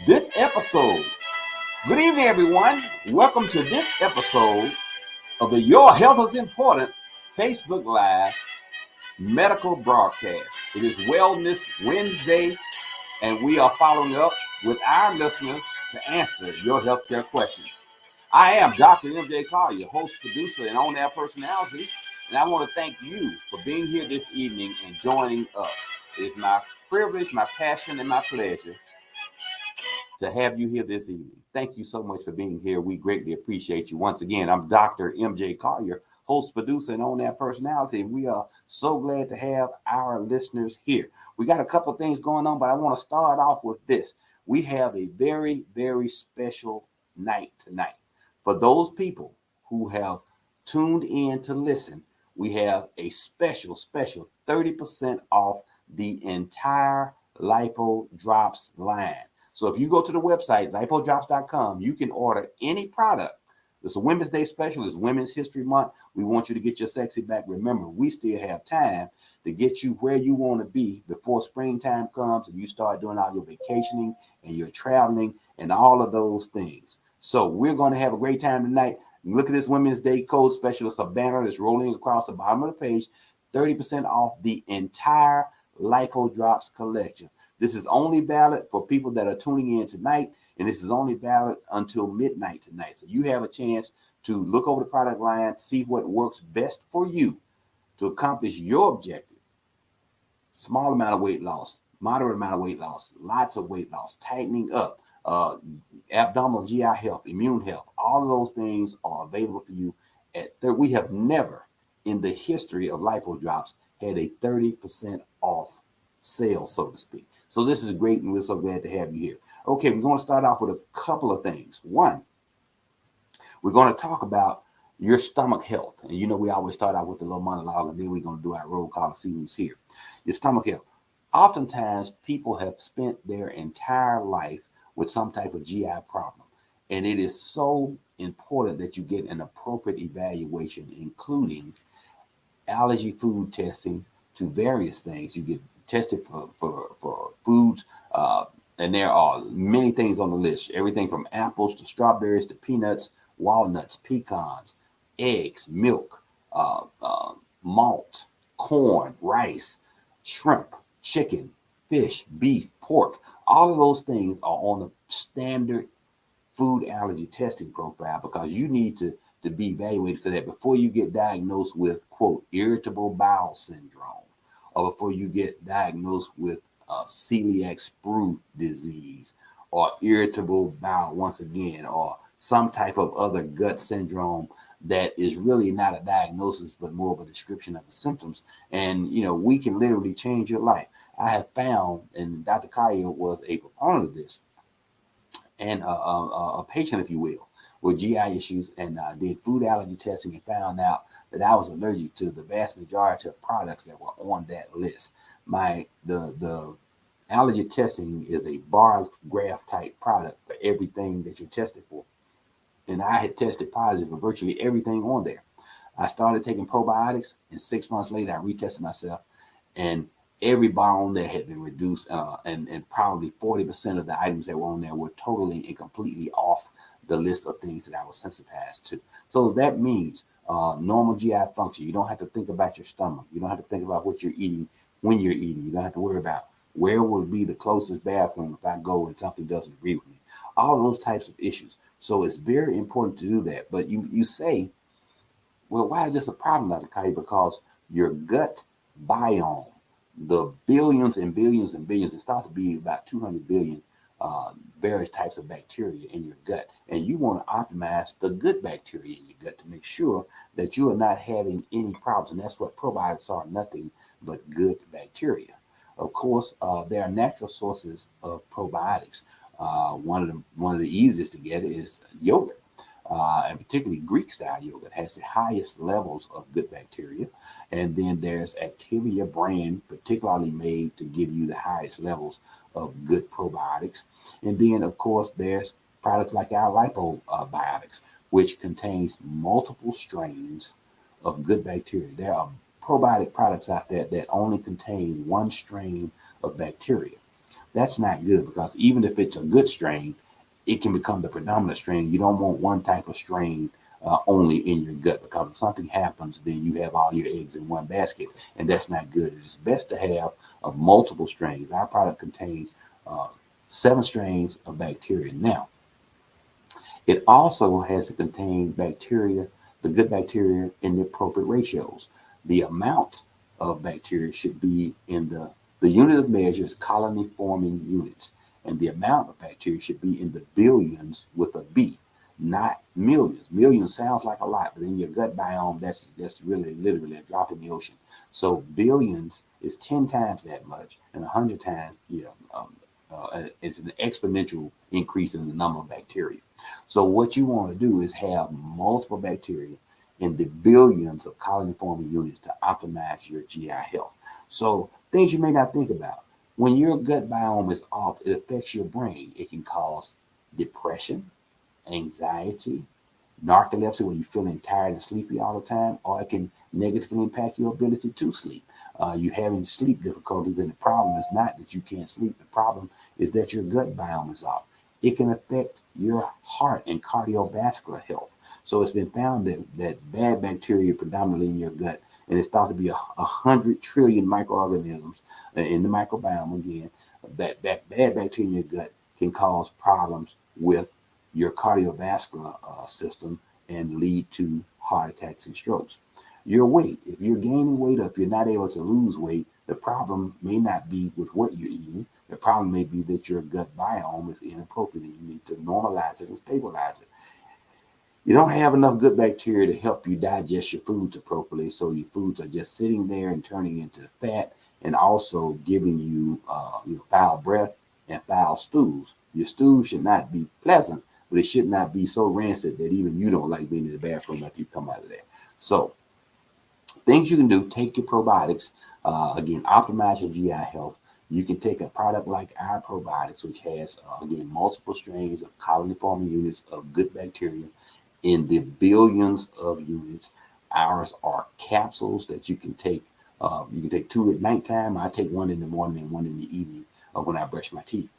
this episode. Good evening, everyone. Welcome to this episode of the Your Health is Important Facebook Live medical broadcast. It is Wellness Wednesday, and we are following up with our listeners to answer your healthcare questions. I am Dr. MJ Collier, host, producer, and on-air personality, and I want to thank you for being here this evening and joining us. It is my privilege, my passion, and my pleasure to have you here this evening. Thank you so much for being here. We greatly appreciate you. Once again, I'm Dr. MJ Collier, host, producer, and on that personality. We are so glad to have our listeners here. We got a couple of things going on, but I want to start off with this. We have a very, very special night tonight. For those people who have tuned in to listen, we have a special 30% off the entire Lipo Drops line. So if you go to the website, lipodrops.com, you can order any product. It's a Women's Day special. It's Women's History Month. We want you to get your sexy back. Remember, we still have time to get you where you want to be before springtime comes and you start doing all your vacationing and your traveling and all of those things. So we're going to have a great time tonight. Look at this Women's Day code special. It's a banner that's rolling across the bottom of the page. 30% off the entire Lipo Drops collection. This is only valid for people that are tuning in tonight, and this is only valid until midnight tonight. So you have a chance to look over the product line, see what works best for you to accomplish your objective. Small amount of weight loss, moderate amount of weight loss, lots of weight loss, tightening up, abdominal GI health, immune health. All of those things are available for you. We have never in the history of Lipo Drops had a 30% off sale, so to speak. So this is great, and we're so glad to have you here. Okay, we're going to start off with a couple of things. One, we're going to talk about your stomach health. And you know, we always start out with a little monologue, and then we're going to do our roll call and see who's here. Your stomach health. Oftentimes, people have spent their entire life with some type of GI problem. And it is so important that you get an appropriate evaluation, including allergy food testing to various things. You get tested for foods, and there are many things on the list. Everything from apples to strawberries to peanuts, walnuts, pecans, eggs, milk, malt, corn, rice, shrimp, chicken, fish, beef, pork. All of those things are on the standard food allergy testing profile because you need to be evaluated for that before you get diagnosed with, quote, irritable bowel syndrome, or before you get diagnosed with celiac sprue disease or irritable bowel once again, or some type of other gut syndrome that is really not a diagnosis but more of a description of the symptoms. And you know, we can literally change your life. I have found, and Dr. Collier was a proponent of this, and a patient, if you will, with GI issues, and did food allergy testing and found out that I was allergic to the vast majority of products that were on that list. The allergy testing is a bar graph type product for everything that you're tested for. And I had tested positive for virtually everything on there. I started taking probiotics, and 6 months later, I retested myself, and every bar on there had been reduced, and probably 40% of the items that were on there were totally and completely off the list of things that I was sensitized to. So that means normal GI function. You don't have to think about your stomach. You don't have to think about what you're eating when you're eating. You don't have to worry about where will be the closest bathroom if I go and something doesn't agree with me. All those types of issues. So it's very important to do that. But you say, well, why is this a problem, Dr. Kai? Because your gut biome, the billions and billions and billions, it starts to be about 200 billion various types of bacteria in your gut. And you want to optimize the good bacteria in your gut to make sure that you are not having any problems. And that's what probiotics are, nothing but good bacteria. Of course, there are natural sources of probiotics. One of the easiest to get is yogurt. And particularly Greek style yogurt has the highest levels of good bacteria. And then there's Activia brand, particularly made to give you the highest levels of good probiotics. And then, of course, there's products like our Lipobiotics, which contains multiple strains of good bacteria. There are probiotic products out there that only contain one strain of bacteria. That's not good, because even if it's a good strain, it can become the predominant strain. You don't want one type of strain only in your gut, because if something happens, then you have all your eggs in one basket, and that's not good. It's best to have multiple strains. Our product contains 7 strains of bacteria. Now, it also has to contain bacteria, the good bacteria, in the appropriate ratios. The amount of bacteria should be in the unit of measure is colony forming units, and the amount of bacteria should be in the billions with a B, not millions. Millions sounds like a lot, but in your gut biome, that's really literally a drop in the ocean. So billions is 10 times that much, and 100 times, it's an exponential increase in the number of bacteria. So what you want to do is have multiple bacteria in the billions of colony forming units to optimize your GI health. So things you may not think about. When your gut biome is off, it affects your brain. It can cause depression, anxiety, narcolepsy, where you're feeling tired and sleepy all the time, or it can negatively impact your ability to sleep. You're having sleep difficulties, and the problem is not that you can't sleep. The problem is that your gut biome is off. It can affect your heart and cardiovascular health. So it's been found that bad bacteria predominantly in your gut, and it's thought to be 100 trillion microorganisms in the microbiome. Again, that bad bacteria in your gut can cause problems with your cardiovascular system and lead to heart attacks and strokes. Your weight, if you're gaining weight or if you're not able to lose weight, the problem may not be with what you're eating. The problem may be that your gut biome is inappropriate, and you need to normalize it and stabilize it. You don't have enough good bacteria to help you digest your foods appropriately, so your foods are just sitting there and turning into fat, and also giving you foul breath and foul stools. Your stools should not be pleasant, but it should not be so rancid that even you don't like being in the bathroom after you come out of there. So things you can do: take your probiotics. Again, optimize your GI health. You can take a product like our probiotics, which has, again, multiple strains of colony forming units of good bacteria in the billions of units. Ours are capsules that you can take. You can take 2 at nighttime. I take 1 in the morning and 1 in the evening when I brush my teeth.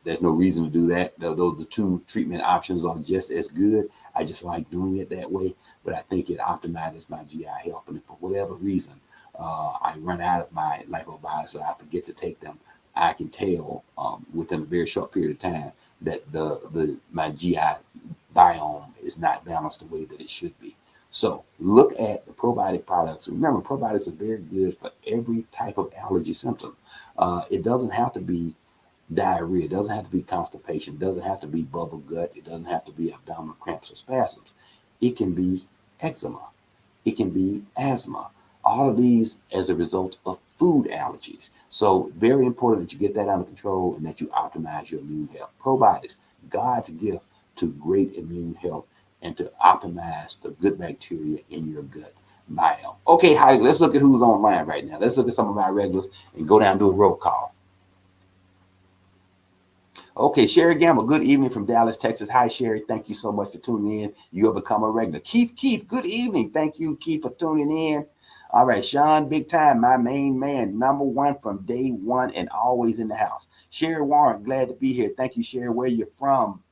There's no reason to do that. Though the 2 treatment options are just as good. I just like doing it that way, but I think it optimizes my GI health. And if for whatever reason I run out of my lipobiotics, so I forget to take them, I can tell within a very short period of time that my GI biome is not balanced the way that it should be. So look at the probiotic products. Remember, probiotics are very good for every type of allergy symptom. It doesn't have to be diarrhea. It doesn't have to be constipation. It doesn't have to be bubble gut. It doesn't have to be abdominal cramps or spasms. It can be eczema. It can be asthma. All of these as a result of food allergies. So very important that you get that under control and that you optimize your immune health. Probiotics, God's gift to great immune health and to optimize the good bacteria in your gut biome. Okay, Heidi, let's look at who's online right now. Let's look at some of my regulars and go down and do a roll call. Okay, Sherry Gamble, good evening from Dallas, Texas. Hi, Sherry. Thank you so much for tuning in. You have become a regular. Keith, good evening. Thank you, Keith, for tuning in. All right, Sean, big time, my main man, #1 from day one and always in the house. Sherry Warren, glad to be here. Thank you, Sherry. Where you're from?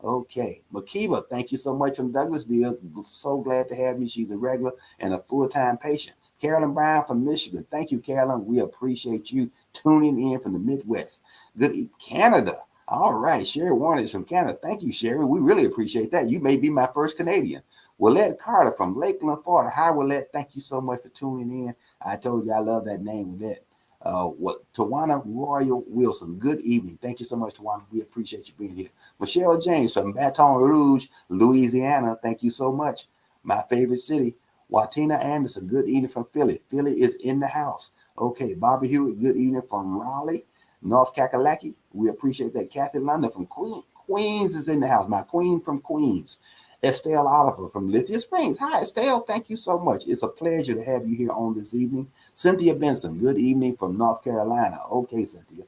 Okay, Makiba, thank you so much from Douglasville. So glad to have you. She's a regular and a full-time patient. Carolyn Brown from Michigan. Thank you, Carolyn. We appreciate you tuning in from the Midwest. Good Canada. All right, Sherry Warren is from Canada. Thank you, Sherry. We really appreciate that. You may be my first Canadian. Willette Carter from Lakeland, Florida. Hi, Willette. Thank you so much for tuning in. I told you I love that name, Willette. Tawana Royal Wilson, good evening. Thank you so much, Tawana. We appreciate you being here. Michelle James from Baton Rouge, Louisiana. Thank you so much. My favorite city. Watina Anderson, good evening from Philly. Philly is in the house. Okay, Bobby Hewitt, good evening from Raleigh, North Kakalaki. We appreciate that. Kathy London from Queens is in the house. My queen from Queens. Estelle Oliver from Lithia Springs. Hi, Estelle. Thank you so much. It's a pleasure to have you here on this evening. Cynthia Benson, good evening from North Carolina. Okay, Cynthia.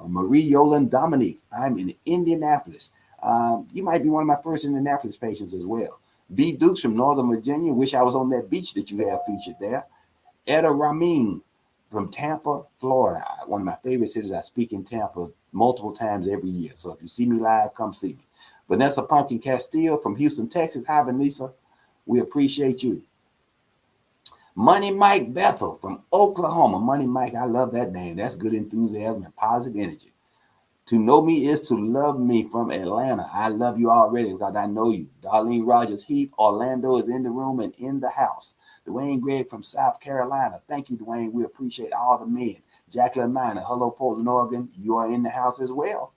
Marie Yolan Dominique, I'm in Indianapolis. You might be one of my first Indianapolis patients as well. B. Dukes from Northern Virginia. Wish I was on that beach that you have featured there. Etta Ramin from Tampa, Florida. One of my favorite cities. I speak in Tampa multiple times every year. So if you see me live, come see me. Vanessa Pumpkin Castile from Houston, Texas. Hi, Vanessa. We appreciate you. Money Mike Bethel from Oklahoma. Money Mike, I love that name. That's good enthusiasm and positive energy. To know me is to love me from Atlanta. I love you already because I know you. Darlene Rogers Heath, Orlando is in the room and in the house. Dwayne Gregg from South Carolina. Thank you, Dwayne. We appreciate all the men. Jacqueline Miner, hello, Portland, Oregon. You are in the house as well.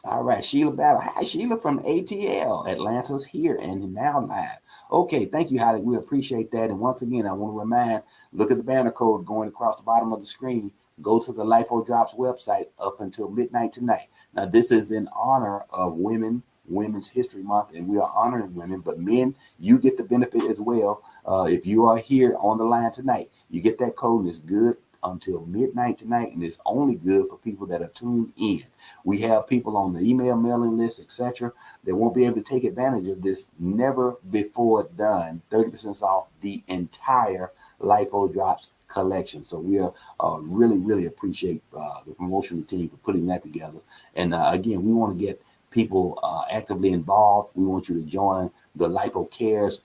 All right, Sheila Battle. Hi, Sheila from ATL. Atlanta's here and now live. Okay, thank you, Holly. We appreciate that. And once again, I want to remind, look at the banner code going across the bottom of the screen. Go to the Lipo Drops website up until midnight tonight. Now, this is in honor of Women's History Month, and we are honoring women, but men, you get the benefit as well. If you are here on the line tonight, you get that code, and it's good until midnight tonight, and it's only good for people that are tuned in. We have people on the email mailing list, etc., that won't be able to take advantage of this never before done 30% off the entire Lipo Drops collection. So we are really appreciate the promotional team for putting that together. And again, we want to get people actively involved. We want you to join the Lipo Cares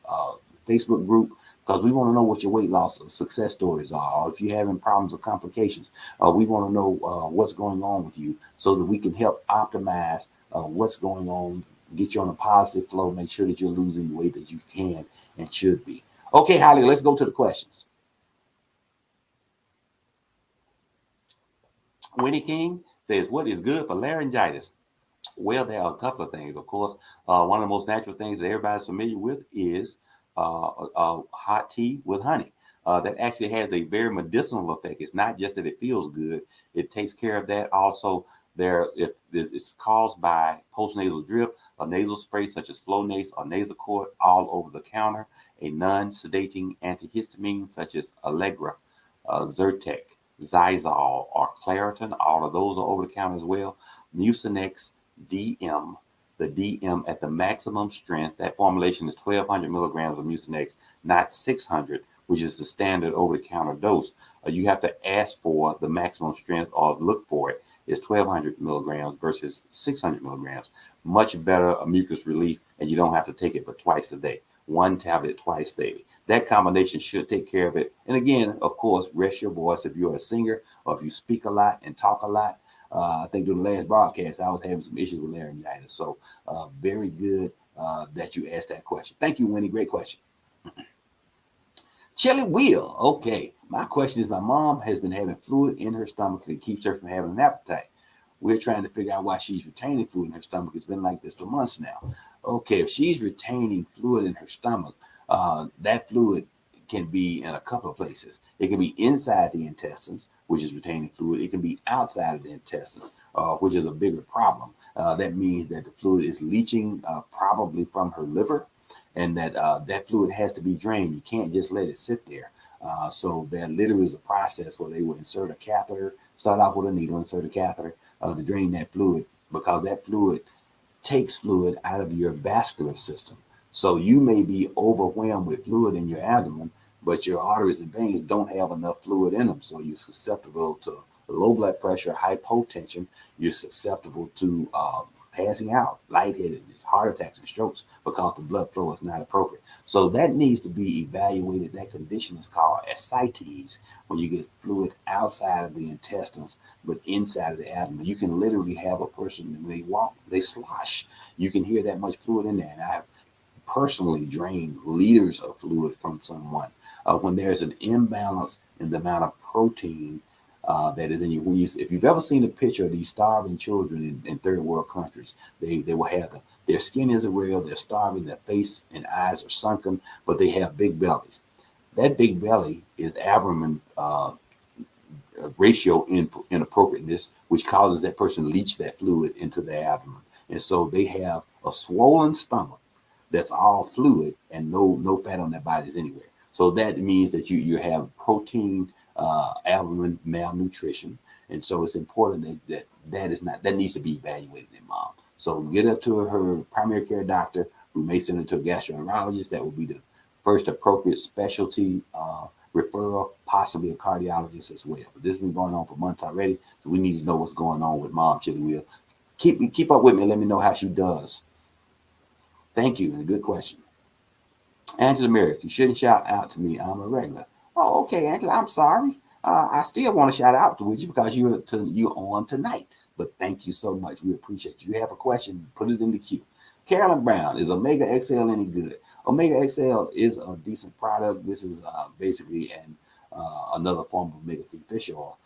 Facebook group, because we want to know what your weight loss success stories are, or if you're having problems or complications. We want to know what's going on with you so that we can help optimize what's going on, get you on a positive flow, make sure that you're losing the weight that you can and should be. Okay, Holly, let's go to the questions. Winnie King says, what is good for laryngitis? Well, there are a couple of things. Of course, one of the most natural things that everybody's familiar with is hot tea with honey. That actually has a very medicinal effect. It's not just that it feels good. It takes care of that. Also, it's caused by postnasal drip, a nasal spray such as Flonase or Nasacort all over the counter, a non-sedating antihistamine such as Allegra, Zyrtec, Zysol, or Claritin. All of those are over the counter as well. Mucinex DM, the DM at the maximum strength. That formulation is 1,200 milligrams of Mucinex, not 600, which is the standard over-the-counter dose. You have to ask for the maximum strength or look for it. It's 1,200 milligrams versus 600 milligrams. Much better mucus relief, and you don't have to take it but twice a day. One tablet twice daily. That combination should take care of it. And again, of course, rest your voice. If you're a singer or if you speak a lot and talk a lot, I think during the last broadcast, I was having some issues with laryngitis. So very good that you asked that question. Thank you, Winnie. Great question. Chili Wheel. Okay. My question is, my mom has been having fluid in her stomach that keeps her from having an appetite. We're trying to figure out why she's retaining fluid in her stomach. It's been like this for months now. Okay, if she's retaining fluid in her stomach, that fluid can be in a couple of places. It can be inside the intestines, which is retaining fluid. It can be outside of the intestines, which is a bigger problem. That means that the fluid is leaching probably from her liver, and that that fluid has to be drained. You can't just let it sit there. So there literally is a process where they would insert a catheter, start off with a needle, insert a catheter to drain that fluid, because that fluid takes fluid out of your vascular system. So you may be overwhelmed with fluid in your abdomen, but your arteries and veins don't have enough fluid in them. So you're susceptible to low blood pressure, hypotension. You're susceptible to passing out, lightheadedness, heart attacks, and strokes, because the blood flow is not appropriate. So that needs to be evaluated. That condition is called ascites, when you get fluid outside of the intestines, but inside of the abdomen. You can literally have a person, when they walk, they slosh. You can hear that much fluid in there. And I have personally drained liters of fluid from someone. When there's an imbalance in the amount of protein that is in you. If you've ever seen a picture of these starving children in third world countries, they will have their skin isn't real, they're starving, their face and eyes are sunken, but they have big bellies. That big belly is abdomen ratio inappropriateness, which causes that person to leach that fluid into their abdomen. And so they have a swollen stomach that's all fluid and no fat on their bodies anywhere. So that means that you have protein abdomen malnutrition, and so it's important that needs to be evaluated in mom. So get up to her primary care doctor, who may send her to a gastroenterologist. That would be the first appropriate specialty referral, possibly a cardiologist as well. But this has been going on for months already, so we need to know what's going on with Mom Chili Wheel. Keep up with me and let me know how she does. Thank you, and a good question. Angela Merrick, you shouldn't shout out to me. I'm a regular. Oh, okay, Angela, I'm sorry. I still want to shout out to you because you're on tonight. But thank you so much. We appreciate you. You have a question, put it in the queue. Carolyn Brown, is Omega XL any good? Omega XL is a decent product. This is basically another form of omega-3 fish oil,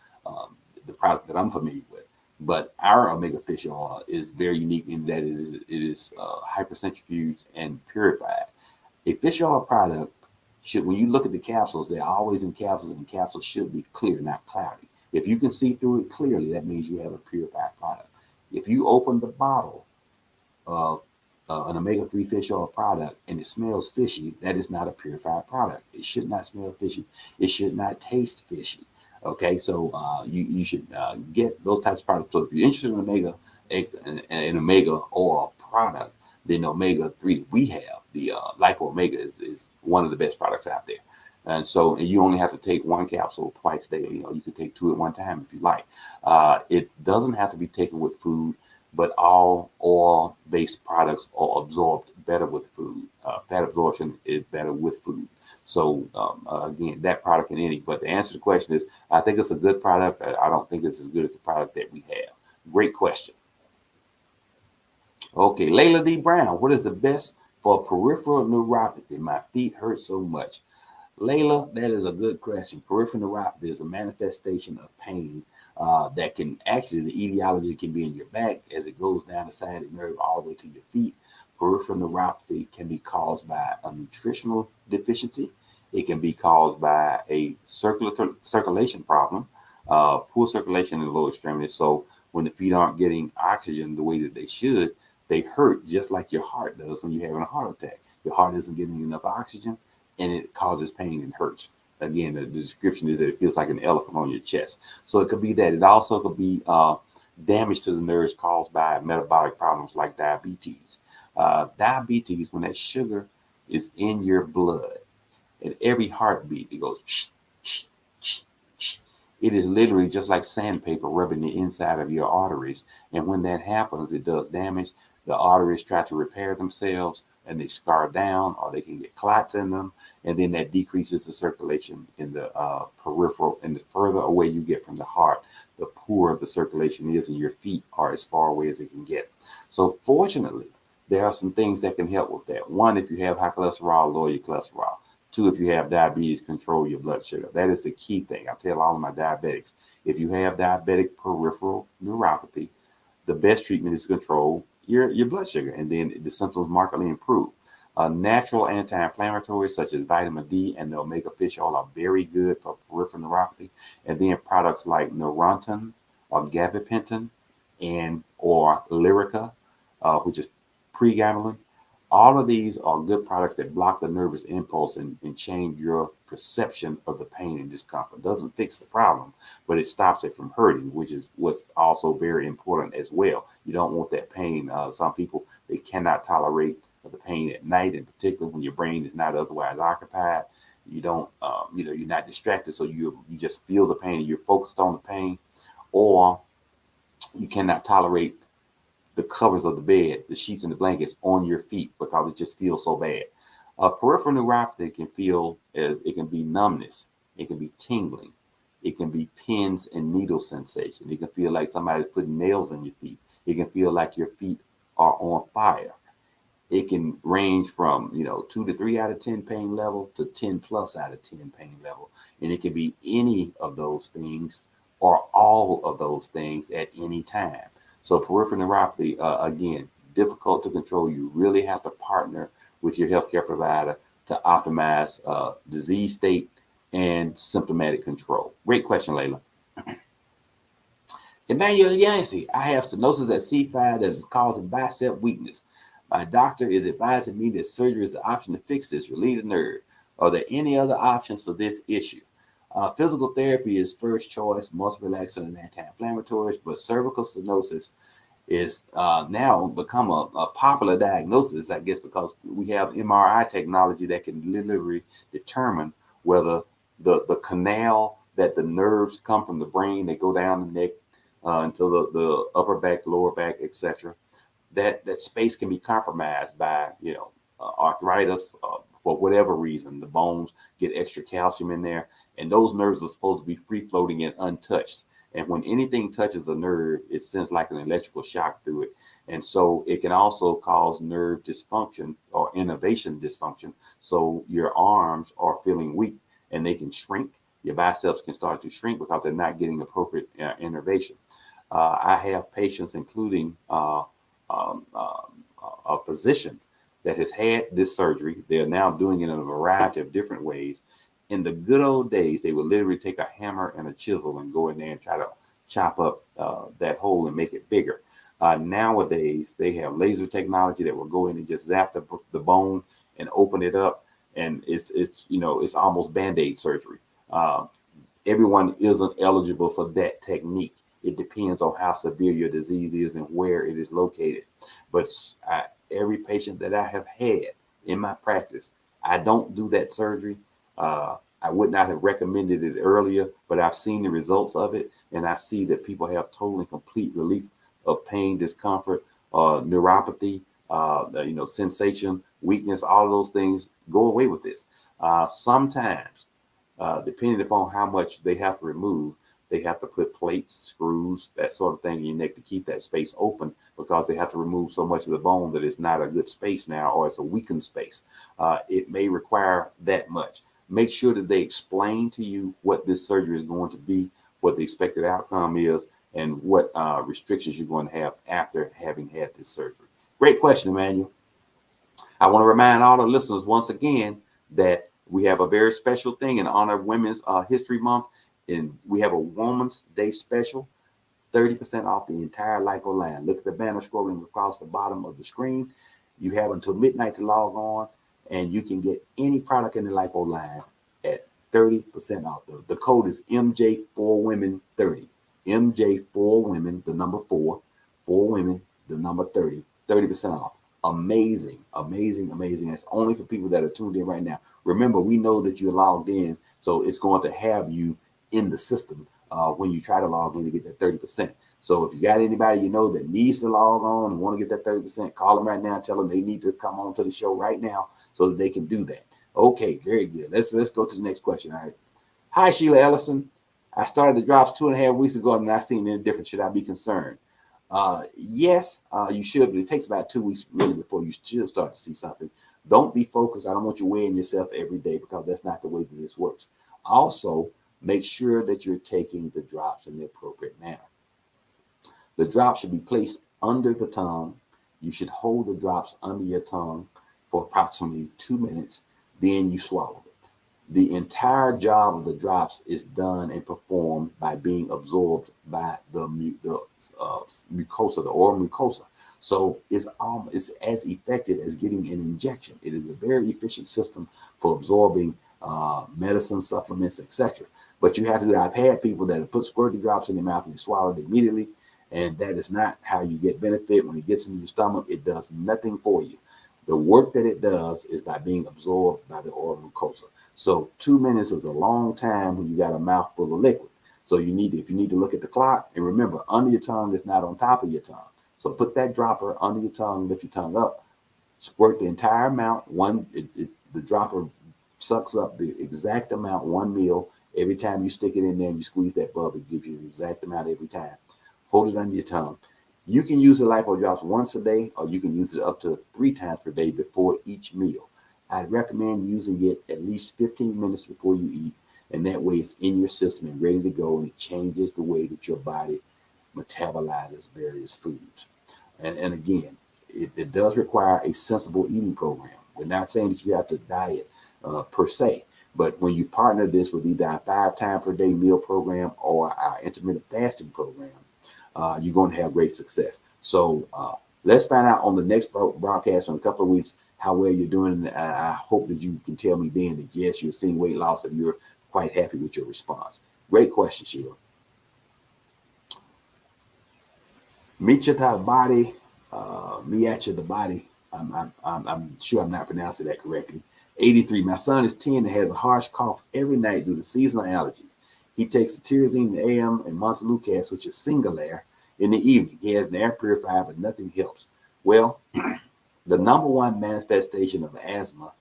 the product that I'm familiar with. But our omega fish oil is very unique in that it is hypercentrifuged and purified. A fish oil product should, when you look at the capsules, they're always in capsules, and the capsules should be clear, not cloudy. If you can see through it clearly, that means you have a purified product. If you open the bottle of an omega-3 fish oil product and it smells fishy, that is not a purified product. It should not smell fishy. It should not taste fishy. Okay, so you should get those types of products. So if you're interested in an omega oil product, then omega-3 we have, the Lipo Omega is one of the best products out there. And so you only have to take one capsule twice daily. You can take two at one time if you like. It doesn't have to be taken with food, but all oil-based products are absorbed better with food. Fat absorption is better with food. So again, that product in any. But the answer to the question is, I think it's a good product. I don't think it's as good as the product that we have. Great question. Okay, Layla D. Brown, what is the best for peripheral neuropathy? My feet hurt so much. Layla, that is a good question. Peripheral neuropathy is a manifestation of pain that can actually, the etiology can be in your back as it goes down the sciatic nerve all the way to your feet. Peripheral neuropathy can be caused by a nutritional deficiency. It can be caused by a circulation problem, poor circulation in the lower extremities. So when the feet aren't getting oxygen the way that they should, they hurt just like your heart does when you're having a heart attack. Your heart isn't getting enough oxygen and it causes pain and hurts. Again, the description is that it feels like an elephant on your chest. So it could be that. It also could be damage to the nerves caused by metabolic problems like diabetes. Diabetes, when that sugar is in your blood, at every heartbeat, it goes, ch, ch, ch, ch. It is literally just like sandpaper rubbing the inside of your arteries. And when that happens, it does damage. The arteries try to repair themselves and they scar down, or they can get clots in them. And then that decreases the circulation in the peripheral. And the further away you get from the heart, the poorer the circulation is, and your feet are as far away as it can get. So fortunately, there are some things that can help with that. One, if you have high cholesterol, lower your cholesterol. Two, if you have diabetes, control your blood sugar. That is the key thing. I tell all of my diabetics, if you have diabetic peripheral neuropathy, the best treatment is to control your blood sugar, and then the symptoms markedly improve. Natural anti-inflammatories such as vitamin D and the omega fish oil are very good for peripheral neuropathy. And then products like Neurontin or gabapentin or Lyrica, which is pregabalin. All of these are good products that block the nervous impulse and change your perception of the pain and discomfort. It doesn't fix the problem, but it stops it from hurting, which is what's also very important as well. You don't want that pain. Some people, they cannot tolerate the pain at night, in particular when your brain is not otherwise occupied. You don't, you're not distracted, so you just feel the pain and you're focused on the pain, or you cannot tolerate the covers of the bed, the sheets and the blankets on your feet because it just feels so bad. Peripheral neuropathy it can be numbness, it can be tingling, it can be pins and needle sensation. It can feel like somebody's putting nails in your feet. It can feel like your feet are on fire. It can range from 2 to 3 out of 10 pain level to 10 plus out of 10 pain level, and it can be any of those things or all of those things at any time. So peripheral neuropathy, again, difficult to control. You really have to partner with your healthcare provider to optimize disease state and symptomatic control. Great question, Layla. Emmanuel Yancey, I have stenosis at C5 that is causing bicep weakness. My doctor is advising me that surgery is the option to fix this, relieve the nerve. Are there any other options for this issue? Physical therapy is first choice, muscle relaxant and anti-inflammatories, but cervical stenosis is now become a popular diagnosis, I guess, because we have MRI technology that can literally determine whether the canal that the nerves come from the brain, they go down the neck until the upper back, lower back, etc. That space can be compromised by arthritis for whatever reason. The bones get extra calcium in there, and those nerves are supposed to be free floating and untouched. And when anything touches a nerve, it sends like an electrical shock through it. And so it can also cause nerve dysfunction or innervation dysfunction. So your arms are feeling weak and they can shrink. Your biceps can start to shrink because they're not getting appropriate innervation. I have patients, including a physician that has had this surgery. They're now doing it in a variety of different ways. In the good old days, they would literally take a hammer and a chisel and go in there and try to chop up that hole and make it bigger. Nowadays, they have laser technology that will go in and just zap the bone and open it up, and it's almost Band-Aid surgery. Everyone isn't eligible for that technique. It depends on how severe your disease is and where it is located. But every patient that I have had in my practice, I don't do that surgery. I would not have recommended it earlier, but I've seen the results of it, and I see that people have total and complete relief of pain, discomfort, neuropathy, sensation, weakness. All of those things go away with this. Sometimes, depending upon how much they have to remove, they have to put plates, screws, that sort of thing in your neck to keep that space open, because they have to remove so much of the bone that it's not a good space now, or it's a weakened space. It may require that much. Make sure that they explain to you what this surgery is going to be, what the expected outcome is, and what restrictions you're going to have after having had this surgery. Great question, Emmanuel. I want to remind all the listeners once again that we have a very special thing in honor of Women's History Month. And we have a Woman's Day special, 30% off the entire Lipo line. Look at the banner scrolling across the bottom of the screen. You have until midnight to log on, and you can get any product in the Lipo line at 30% off. The code is MJ4Women30. MJ4Women, the number 4 women, the number 30, 30% off. Amazing, amazing, amazing. It's only for people that are tuned in right now. Remember, we know that you're logged in, so it's going to have you in the system when you try to log in to get that 30%. So if you got anybody you know that needs to log on and want to get that 30%, call them right now and tell them they need to come on to the show right now so that they can do that. Okay, very good. Let's go to the next question. All right. Hi, Sheila Ellison. I started the drops 2.5 weeks ago and I'm not seeing any difference. Should I be concerned? Yes, you should, but it takes about 2 weeks really before you should start to see something. Don't be focused. I don't want you weighing yourself every day, because that's not the way that this works. Also, make sure that you're taking the drops in the appropriate manner. The drops should be placed under the tongue. You should hold the drops under your tongue for approximately 2 minutes. Then you swallow it. The entire job of the drops is done and performed by being absorbed by the mucosa, the oral mucosa. So it's as effective as getting an injection. It is a very efficient system for absorbing medicine, supplements, etc. But you have to. I've had people that have put squirty drops in their mouth and they swallowed immediately, and that is not how you get benefit. When it gets into your stomach, it does nothing for you. The work that it does is by being absorbed by the oral mucosa. So 2 minutes is a long time when you got a mouthful of liquid. So if you need to look at the clock, and remember, under your tongue is not on top of your tongue. So put that dropper under your tongue, lift your tongue up, squirt the entire amount. The dropper sucks up the exact amount, 1 ml. Every time you stick it in there and you squeeze that bulb, it gives you the exact amount every time. Hold it under your tongue. You can use the Lipo Drops once a day, or you can use it up to 3 times per day before each meal. I'd recommend using it at least 15 minutes before you eat, and that way it's in your system and ready to go, and it changes the way that your body metabolizes various foods. And again, it does require a sensible eating program. We're not saying that you have to diet per se, but when you partner this with either our 5 times per day meal program or our intermittent fasting program, you're going to have great success. So let's find out on the next broadcast in a couple of weeks how well you're doing. I hope that you can tell me then that yes, you're seeing weight loss and you're quite happy with your response. Great question, Sheila. Michita Body, Miacha the Body. I'm sure I'm not pronouncing that correctly. 83. My son is 10 and has a harsh cough every night due to seasonal allergies. He takes tyrosine in the AM and montelukast, which is Singulair, in the evening. He has an air purifier, but nothing helps. Well, the number one manifestation of asthma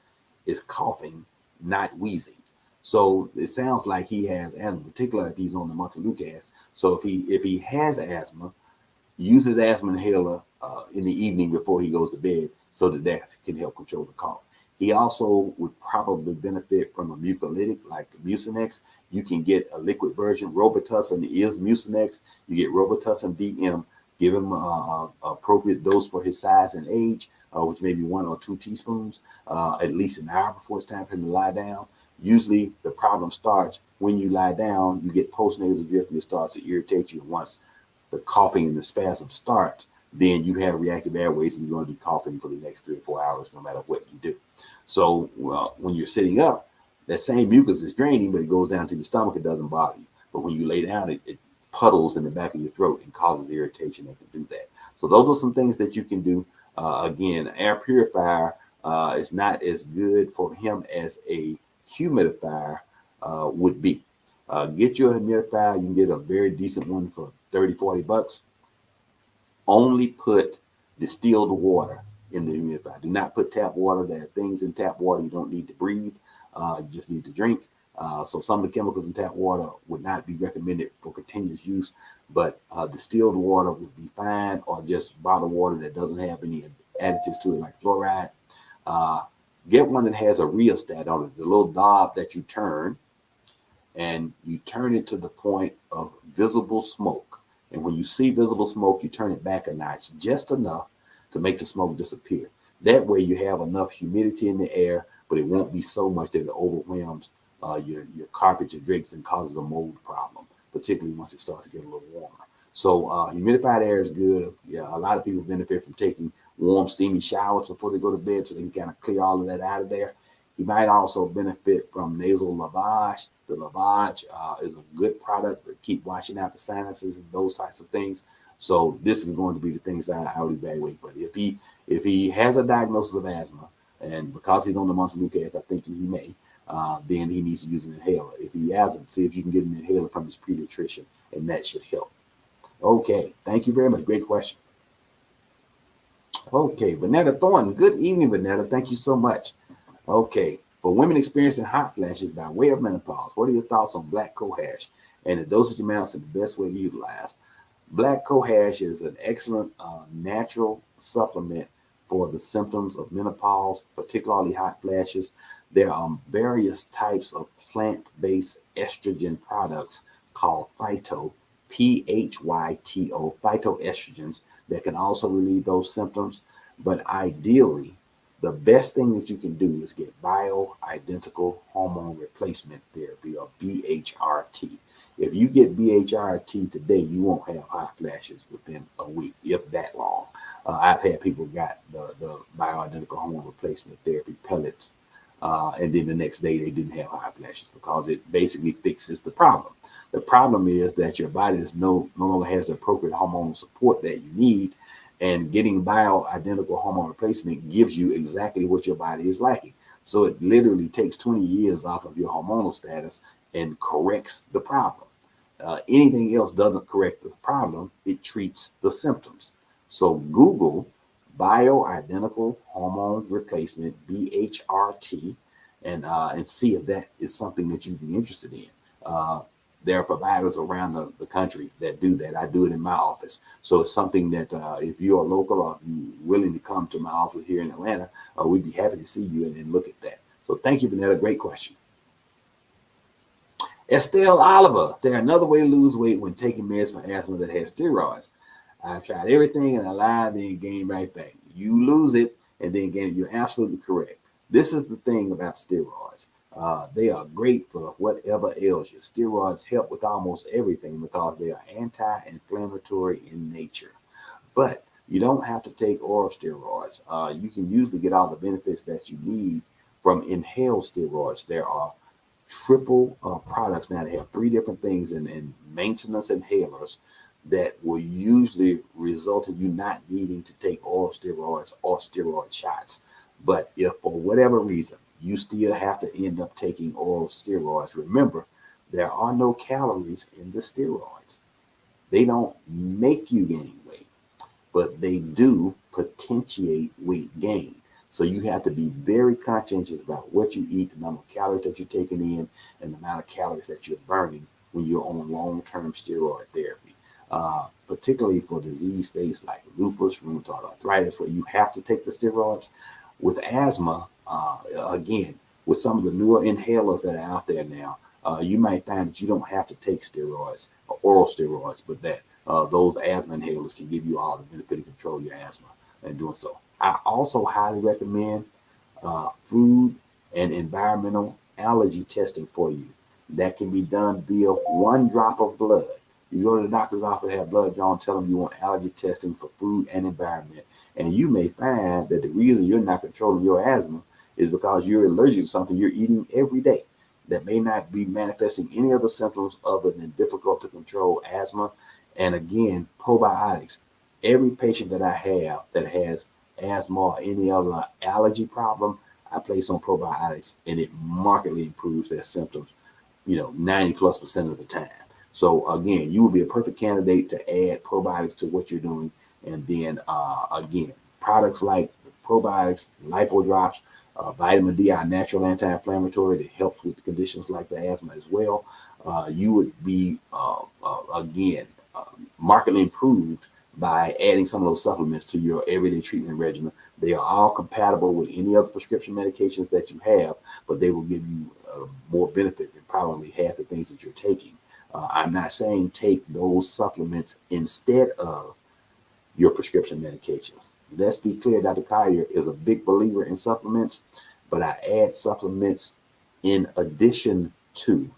is coughing, not wheezing. So it sounds like he has asthma, particularly if he's on the montelukast. So if he has asthma, use his asthma inhaler in the evening before he goes to bed so that can help control the cough. He also would probably benefit from a mucolytic like Mucinex. You can get a liquid version. Robitussin is Mucinex. You get Robitussin DM. Give him an appropriate dose for his size and age, which may be 1 or 2 teaspoons, at least an hour before it's time for him to lie down. Usually the problem starts when you lie down. You get postnasal drip and it starts to irritate you. And once the coughing and the spasm start, then you have reactive airways and you're going to be coughing for the next 3 or 4 hours, no matter what you do. So when you're sitting up, that same mucus is draining, but it goes down to your stomach. It doesn't bother you. But when you lay down, it puddles in the back of your throat and causes irritation that can do that. So those are some things that you can do. Again, air purifier is not as good for him as a humidifier would be. Get your humidifier. You can get a very decent one for $30-$40. Only put distilled water in the humidifier. Do not put tap water. There are things in tap water you don't need to breathe. You just need to drink. So some of the chemicals in tap water would not be recommended for continuous use, but distilled water would be fine, or just bottled water that doesn't have any additives to it like fluoride. Get one that has a rheostat on it, the little knob that you turn, and you turn it to the point of visible smoke. And when you see visible smoke, you turn it back a notch, just enough to make the smoke disappear. That way you have enough humidity in the air, but it won't be so much that it overwhelms your carpet, your drapes, and causes a mold problem, particularly once it starts to get a little warmer. So humidified air is good. Yeah, a lot of people benefit from taking warm, steamy showers before they go to bed so they can kind of clear all of that out of there. You might also benefit from nasal lavage. The lavage is a good product to keep washing out the sinuses and those types of things. So this is going to be the things I would evaluate. But if he has a diagnosis of asthma, and because he's on the montelukast, I think he may, then he needs to use an inhaler. If he hasn't, see if you can get an inhaler from his pediatrician, and that should help. Okay, thank you very much. Great question. Okay, Vanetta Thornton. Good evening, Vanetta. Thank you so much. Okay, for women experiencing hot flashes by way of menopause, what are your thoughts on black cohosh and the dosage amounts and the best way to utilize? Black cohosh is an excellent natural supplement for the symptoms of menopause, particularly hot flashes. There are various types of plant-based estrogen products called phyto, P-H-Y-T-O, phytoestrogens, that can also relieve those symptoms. But ideally, the best thing that you can do is get bioidentical hormone replacement therapy, or BHRT. If you get BHRT today, you won't have hot flashes within a week, if that long. I've had people got the bioidentical hormone replacement therapy pellets, and then the next day they didn't have hot flashes because it basically fixes the problem. The problem is that your body is no longer has the appropriate hormonal support that you need, and getting bioidentical hormone replacement gives you exactly what your body is lacking. So it literally takes 20 years off of your hormonal status and corrects the problem. Anything else doesn't correct the problem, it treats the symptoms. So Google bioidentical hormone replacement, BHRT, and see if that is something that you'd be interested in. There are providers around the country that do that. I do it in my office. So it's something that if you're local or if you're willing to come to my office here in Atlanta, we'd be happy to see you and look at that. So thank you, Vanetta. Great question. Estelle Oliver, is there another way to lose weight when taking meds for asthma that has steroids? I've tried everything and I lied, then gain right back. You lose it and then gain it. You're absolutely correct. This is the thing about steroids. They are great for whatever ails you. Steroids help with almost everything because they are anti-inflammatory in nature. But you don't have to take oral steroids. You can usually get all the benefits that you need from inhaled steroids. There are triple products now. They have 3 different things in maintenance inhalers that will usually result in you not needing to take oral steroids or steroid shots. But if for whatever reason you still have to end up taking oral steroids. Remember, there are no calories in the steroids. They don't make you gain weight, but they do potentiate weight gain. So you have to be very conscientious about what you eat, the number of calories that you're taking in, and the amount of calories that you're burning when you're on long-term steroid therapy. Particularly for disease states like lupus, rheumatoid arthritis, where you have to take the steroids. With asthma, again, with some of the newer inhalers that are out there now, you might find that you don't have to take steroids or oral steroids, but that those asthma inhalers can give you all the benefit and control your asthma and doing so. I also highly recommend food and environmental allergy testing for you. That can be done via 1 drop of blood. You go to the doctor's office, have blood drawn, tell them you want allergy testing for food and environment. And you may find that the reason you're not controlling your asthma is because you're allergic to something you're eating every day that may not be manifesting any other symptoms other than difficult to control asthma. And again, probiotics. Every patient that I have that has asthma or any other allergy problem, I place on probiotics, and it markedly improves their symptoms, 90+% of the time. So again, you would be a perfect candidate to add probiotics to what you're doing. And then again, products like probiotics, Lipo Drops, vitamin D, our natural anti-inflammatory that helps with conditions like the asthma as well. You would be, again, markedly improved by adding some of those supplements to your everyday treatment regimen. They are all compatible with any other prescription medications that you have, but they will give you more benefit than probably half the things that you're taking. I'm not saying take those supplements instead of your prescription medications. Let's be clear, Dr. Collier is a big believer in supplements, but I add supplements in addition to,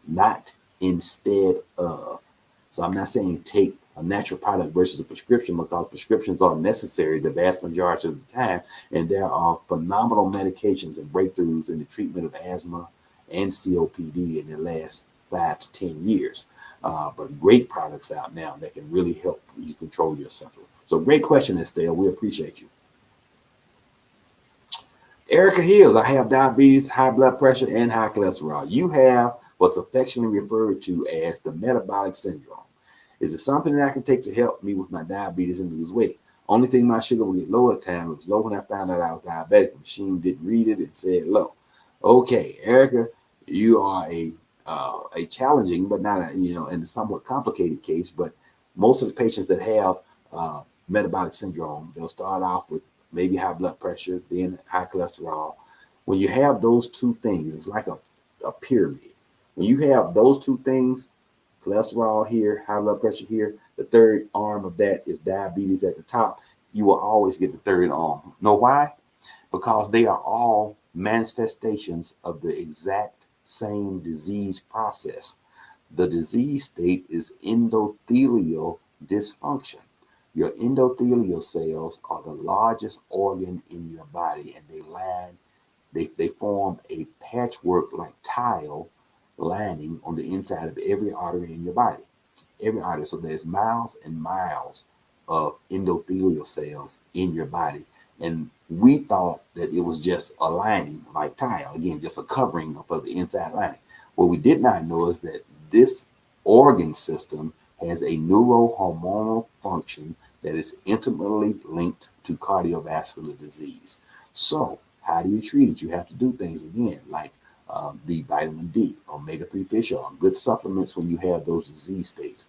not instead of. So I'm not saying take a natural product versus a prescription, because prescriptions are necessary the vast majority of the time. And there are phenomenal medications and breakthroughs in the treatment of asthma and COPD in the last 5 to 10 years. But great products out now that can really help you control your symptoms. So great question, Estelle. We appreciate you. Erica Hills, I have diabetes, high blood pressure, and high cholesterol. You have what's affectionately referred to as the metabolic syndrome. Is it something that I can take to help me with my diabetes and lose weight? Only thing, my sugar will get low at times. It was low when I found out I was diabetic. The machine didn't read it and said low. Okay, Erica, you are a challenging, but not and a somewhat complicated case. But most of the patients that have metabolic syndrome, they'll start off with maybe high blood pressure, then high cholesterol. When you have those two things, it's like a pyramid. When you have those two things, cholesterol here, high blood pressure here, the third arm of that is diabetes at the top, you will always get the third arm. Know why? Because they are all manifestations of the exact same disease process. The disease state is endothelial dysfunction. Your endothelial cells are the largest organ in your body, and they form a patchwork like tile lining on the inside of every artery in your body. Every artery. So there's miles and miles of endothelial cells in your body. And we thought that it was just a lining like tile, again, just a covering for the inside lining. What we did not know is that this organ system has a neurohormonal function that is intimately linked to cardiovascular disease. So how do you treat it? You have to do things again like the vitamin D, omega-3 fish oil, good supplements when you have those disease states.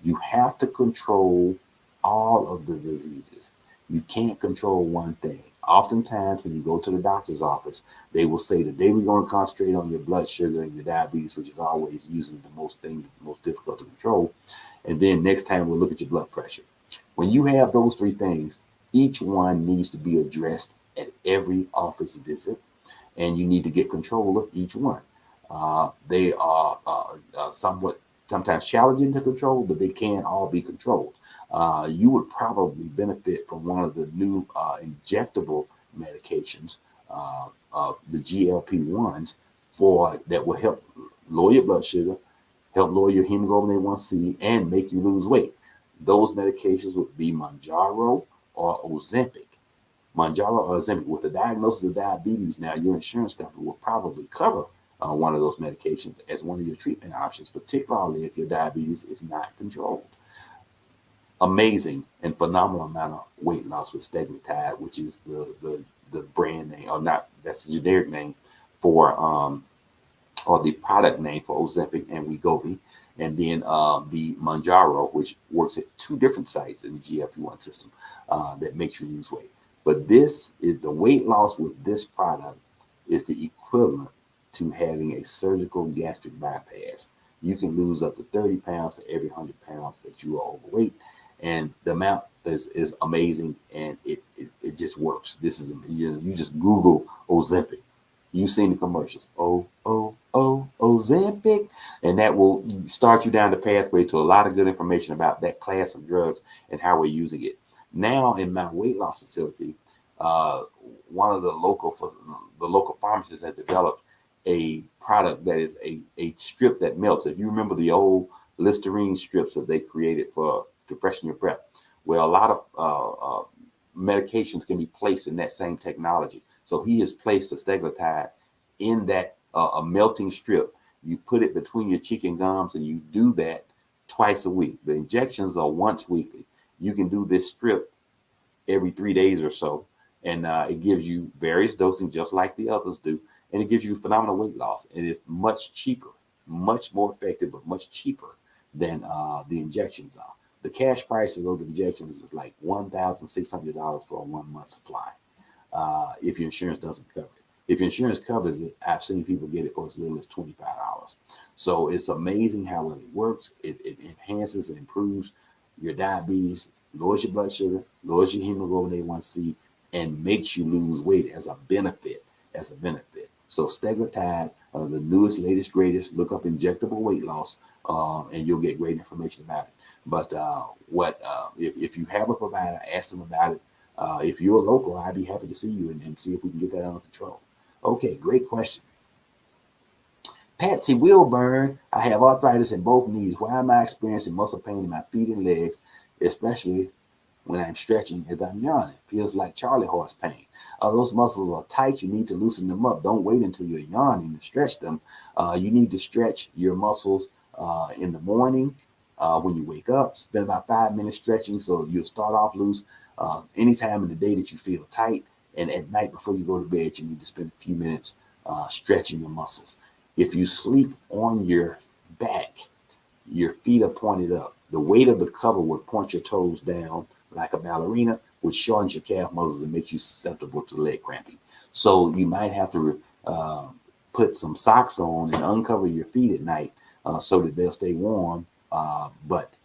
You have to control all of the diseases. You can't control one thing. Oftentimes when you go to the doctor's office, they will say today we're going to concentrate on your blood sugar and your diabetes, which is always usually the most difficult to control. And then next time we'll look at your blood pressure. When you have those three things, each one needs to be addressed at every office visit, and you need to get control of each one. They are sometimes challenging to control, but they can all be controlled. You would probably benefit from one of the new injectable medications, the GLP-1s, that will help lower your blood sugar, help lower your hemoglobin A1C, and make you lose weight. Those medications would be Mounjaro or Ozempic. Mounjaro or Ozempic. With the diagnosis of diabetes now, your insurance company will probably cover one of those medications as one of your treatment options, particularly if your diabetes is not controlled. Amazing and phenomenal amount of weight loss with Steglitide, which is the brand name, or not, that's the generic name for or the product name for Ozempic and Wegovy, and then the Mounjaro, which works at two different sites in the GLP-1 system that makes you lose weight. But this is the weight loss with this product is the equivalent to having a surgical gastric bypass. You can lose up to 30 pounds for every 100 pounds that you are overweight, and the amount is amazing, and it just works. This is, you just Google Ozempic. You've seen the commercials. Ozempic. And that will start you down the pathway to a lot of good information about that class of drugs and how we're using it. Now in my weight loss facility, one of the local pharmacists has developed a product that is a strip that melts. If you remember the old Listerine strips that they created to freshen your breath, well, a lot of medications can be placed in that same technology. So he has placed a Steglitide in that a melting strip. You put it between your chicken gums, and you do that twice a week. The injections are once weekly. You can do this strip every 3 days or so, and it gives you various dosing just like the others do, and it gives you phenomenal weight loss. It is much cheaper, much more effective, but much cheaper than the injections are. The cash price for those injections is like $1,600 for a 1 month supply. If your insurance doesn't cover it. If your insurance covers it, I've seen people get it for as little as $25. So it's amazing how well it works. It enhances and improves your diabetes, lowers your blood sugar, lowers your hemoglobin A1C, and makes you lose weight as a benefit. So Steglitide, the newest, latest, greatest. Look up injectable weight loss, and you'll get great information about it. But if you have a provider, ask them about it. If you're local, I'd be happy to see you and see if we can get that under control. Okay, great question. Patsy Wilburn, I have arthritis in both knees. Why am I experiencing muscle pain in my feet and legs, especially when I'm stretching as I'm yawning? Feels like Charlie horse pain. Those muscles are tight. You need to loosen them up. Don't wait until you're yawning to stretch them. You need to stretch your muscles in the morning when you wake up. Spend about 5 minutes stretching, so you'll start off loose. Anytime in the day that you feel tight, and at night before you go to bed, you need to spend a few minutes stretching your muscles. If you sleep on your back, your feet are pointed up. The weight of the cover would point your toes down like a ballerina, which shortens your calf muscles and makes you susceptible to leg cramping. So you might have to put some socks on and uncover your feet at night so that they'll stay warm, but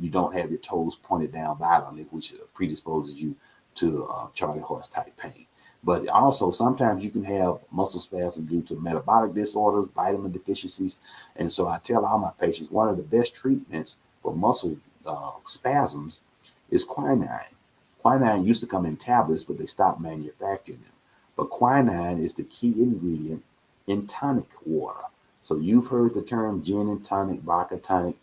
you don't have your toes pointed down violently, which predisposes you to Charlie horse type pain. But also sometimes you can have muscle spasms due to metabolic disorders, vitamin deficiencies. And so I tell all my patients, one of the best treatments for muscle spasms is quinine. Quinine used to come in tablets, but they stopped manufacturing them. But quinine is the key ingredient in tonic water. So you've heard the term gin and tonic, vodka tonic.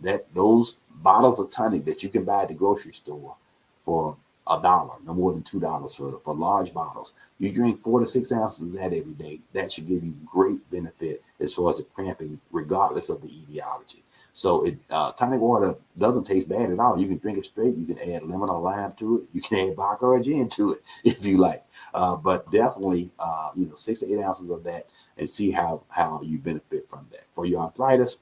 That those bottles of tonic that you can buy at the grocery store for $1, no more than $2 for large bottles. You drink 4 to 6 ounces of that every day. That should give you great benefit as far as the cramping, regardless of the etiology. So tonic water doesn't taste bad at all. You can drink it straight. You can add lemon or lime to it. You can add vodka or gin to it if you like. But definitely, 6 to 8 ounces of that, and see how you benefit from that. For your arthritis,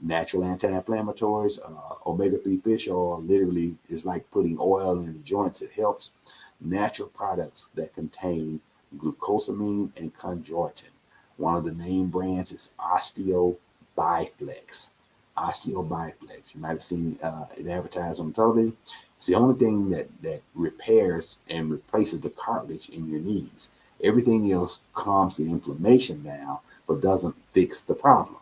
natural anti-inflammatories, omega-3 fish oil literally is like putting oil in the joints. It helps. Natural products that contain glucosamine and chondroitin. One of the name brands is Osteobiflex. Osteobiflex. You might have seen it advertised on television. It's the only thing that repairs and replaces the cartilage in your knees. Everything else calms the inflammation down, but doesn't fix the problem.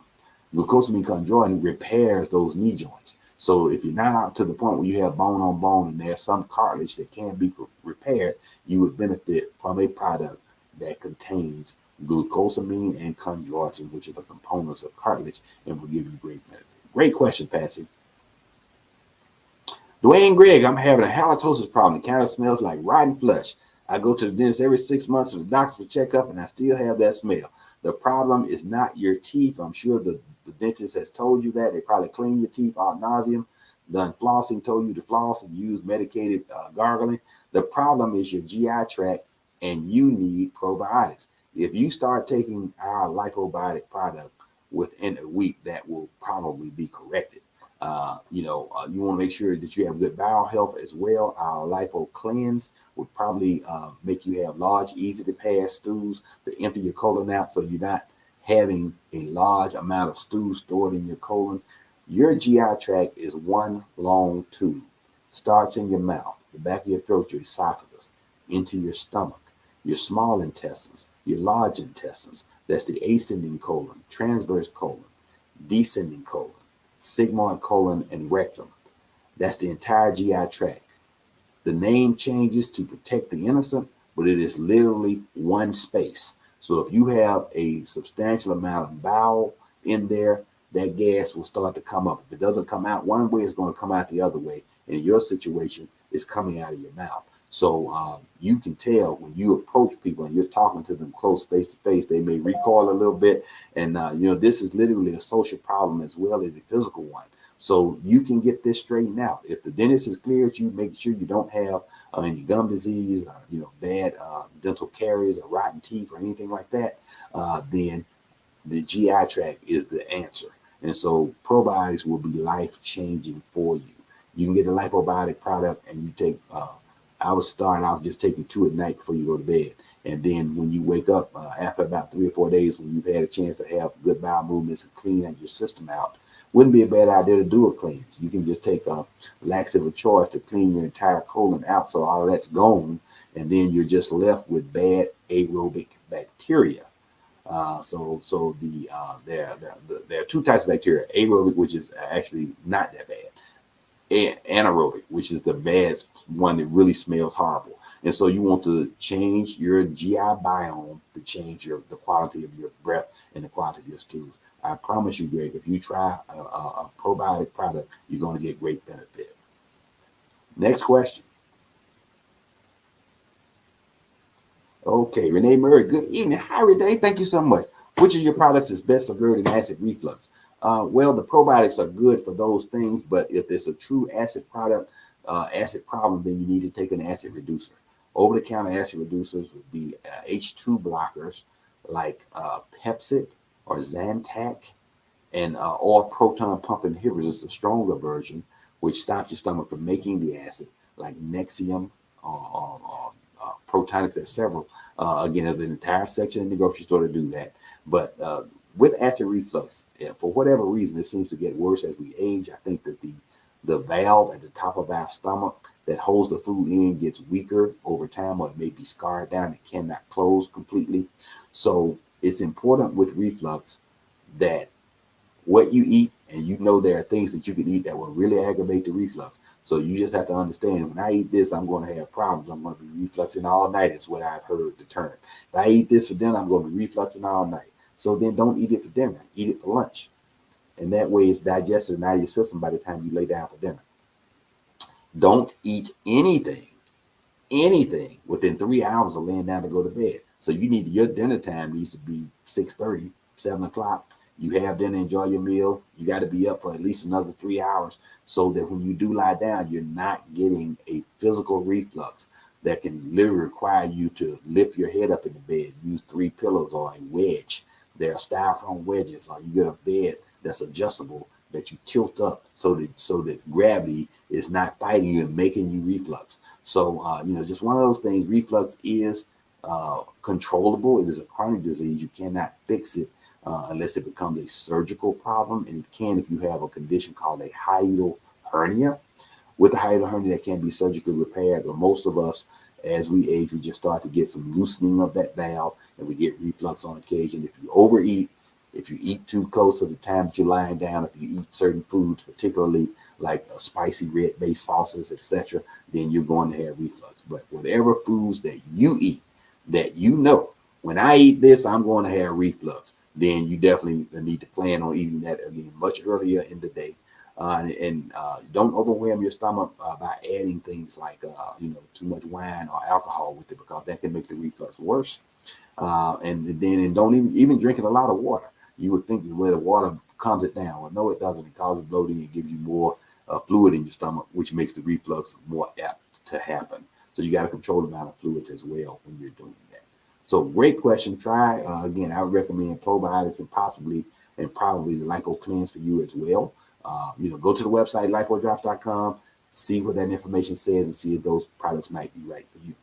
Glucosamine chondroitin repairs those knee joints. So if you're not out to the point where you have bone on bone and there's some cartilage that can be repaired, you would benefit from a product that contains glucosamine and chondroitin, which are the components of cartilage, and will give you great benefit. Great question, Patsy. Dwayne Gregg, I'm having a halitosis problem. It kind of smells like rotten flesh. I go to the dentist every 6 months for the doctor for checkup, and I still have that smell. The problem is not your teeth. I'm sure the dentist has told you that. They probably clean your teeth ad nauseum, done flossing, told you to floss and use medicated gargling. The problem is your GI tract, and you need probiotics. If you start taking our lipobiotic product within a week, that will probably be corrected. You want to make sure that you have good bowel health as well. Our Lipo Cleanse would probably make you have large, easy to pass stools to empty your colon out, so you're not having a large amount of stools stored in your colon. Your GI tract is one long tube. Starts in your mouth, the back of your throat, your esophagus, into your stomach, your small intestines, your large intestines. That's the ascending colon, transverse colon, descending colon, sigmoid colon, and rectum. That's the entire GI tract. The name changes to protect the innocent, but it is literally one space. So if you have a substantial amount of bowel in there, that gas will start to come up. If it doesn't come out one way, it's going to come out the other way. And in your situation, it's coming out of your mouth. So you can tell when you approach people and you're talking to them close face to face, they may recoil a little bit. And, this is literally a social problem as well as a physical one. So you can get this straightened out. If the dentist has cleared you, make sure you don't have any gum disease, bad dental caries or rotten teeth or anything like that, then the GI tract is the answer. And so probiotics will be life-changing for you. You can get the lipobiotic product and you take, I was starting out just taking 2 at night before you go to bed. And then when you wake up after about 3 or 4 days, when you've had a chance to have good bowel movements and clean your system out, wouldn't be a bad idea to do a cleanse. You can just take a laxative of choice to clean your entire colon out so all of that's gone. And then you're just left with bad aerobic bacteria. There are 2 types of bacteria: aerobic, which is actually not that bad, and anaerobic, which is the bad one that really smells horrible. And so you want to change your GI biome to change the quality of your breath and the quality of your stools. I promise you, Greg, if you try a probiotic product, you're going to get great benefit. Next question. Okay, Renee Murray, good evening. Hi, Renee. Thank you so much. Which of your products is best for GERD and acid reflux? Well, the probiotics are good for those things, but if it's a true acid product, acid problem, then you need to take an acid reducer. Over-the-counter acid reducers would be H2 blockers like Pepcid or Zantac, and or proton pump inhibitors is a stronger version, which stops your stomach from making the acid, like Nexium or Protonics. There's several. Again, there's an entire section in the grocery store to do that. But with acid reflux, for whatever reason, it seems to get worse as we age. I think that the valve at the top of our stomach that holds the food in gets weaker over time, or it may be scarred down. It cannot close completely. So it's important with reflux that what you eat, and there are things that you can eat that will really aggravate the reflux. So you just have to understand, when I eat this, I'm going to have problems. I'm going to be refluxing all night is what I've heard the term. If I eat this for dinner, I'm going to be refluxing all night. So then don't eat it for dinner. Eat it for lunch. And that way it's digested and out of your system by the time you lay down for dinner. Don't eat anything within 3 hours of laying down to go to bed. So your dinner time needs to be 6:30, 7 o'clock. You have dinner, enjoy your meal. You got to be up for at least another 3 hours so that when you do lie down, you're not getting a physical reflux that can literally require you to lift your head up in the bed, use 3 pillows or a wedge. There are styrofoam wedges, or you get a bed that's adjustable that you tilt up so that gravity is not fighting you and making you reflux. So, just one of those things. Reflux is controllable. It is a chronic disease. You cannot fix it unless it becomes a surgical problem. And it can if you have a condition called a hiatal hernia. With a hiatal hernia, that can be surgically repaired. But most of us, as we age, we just start to get some loosening of that valve, and we get reflux on occasion. If you overeat, if you eat too close to the time that you're lying down, if you eat certain foods, particularly like spicy red-based sauces, etc., then you're going to have reflux. But whatever foods that you eat, that when I eat this, I'm going to have reflux, then you definitely need to plan on eating that again much earlier in the day. And don't overwhelm your stomach by adding things like too much wine or alcohol with it, because that can make the reflux worse. And don't even drinking a lot of water. You would think that where the water calms it down. Well, no, it doesn't. It causes bloating and gives you more fluid in your stomach, which makes the reflux more apt to happen. So you got to control the amount of fluids as well when you're doing that. So great question. Try again. I would recommend probiotics and probably the Lipo Cleanse for you as well. Go to the website lipodrops.com, see what that information says, and see if those products might be right for you.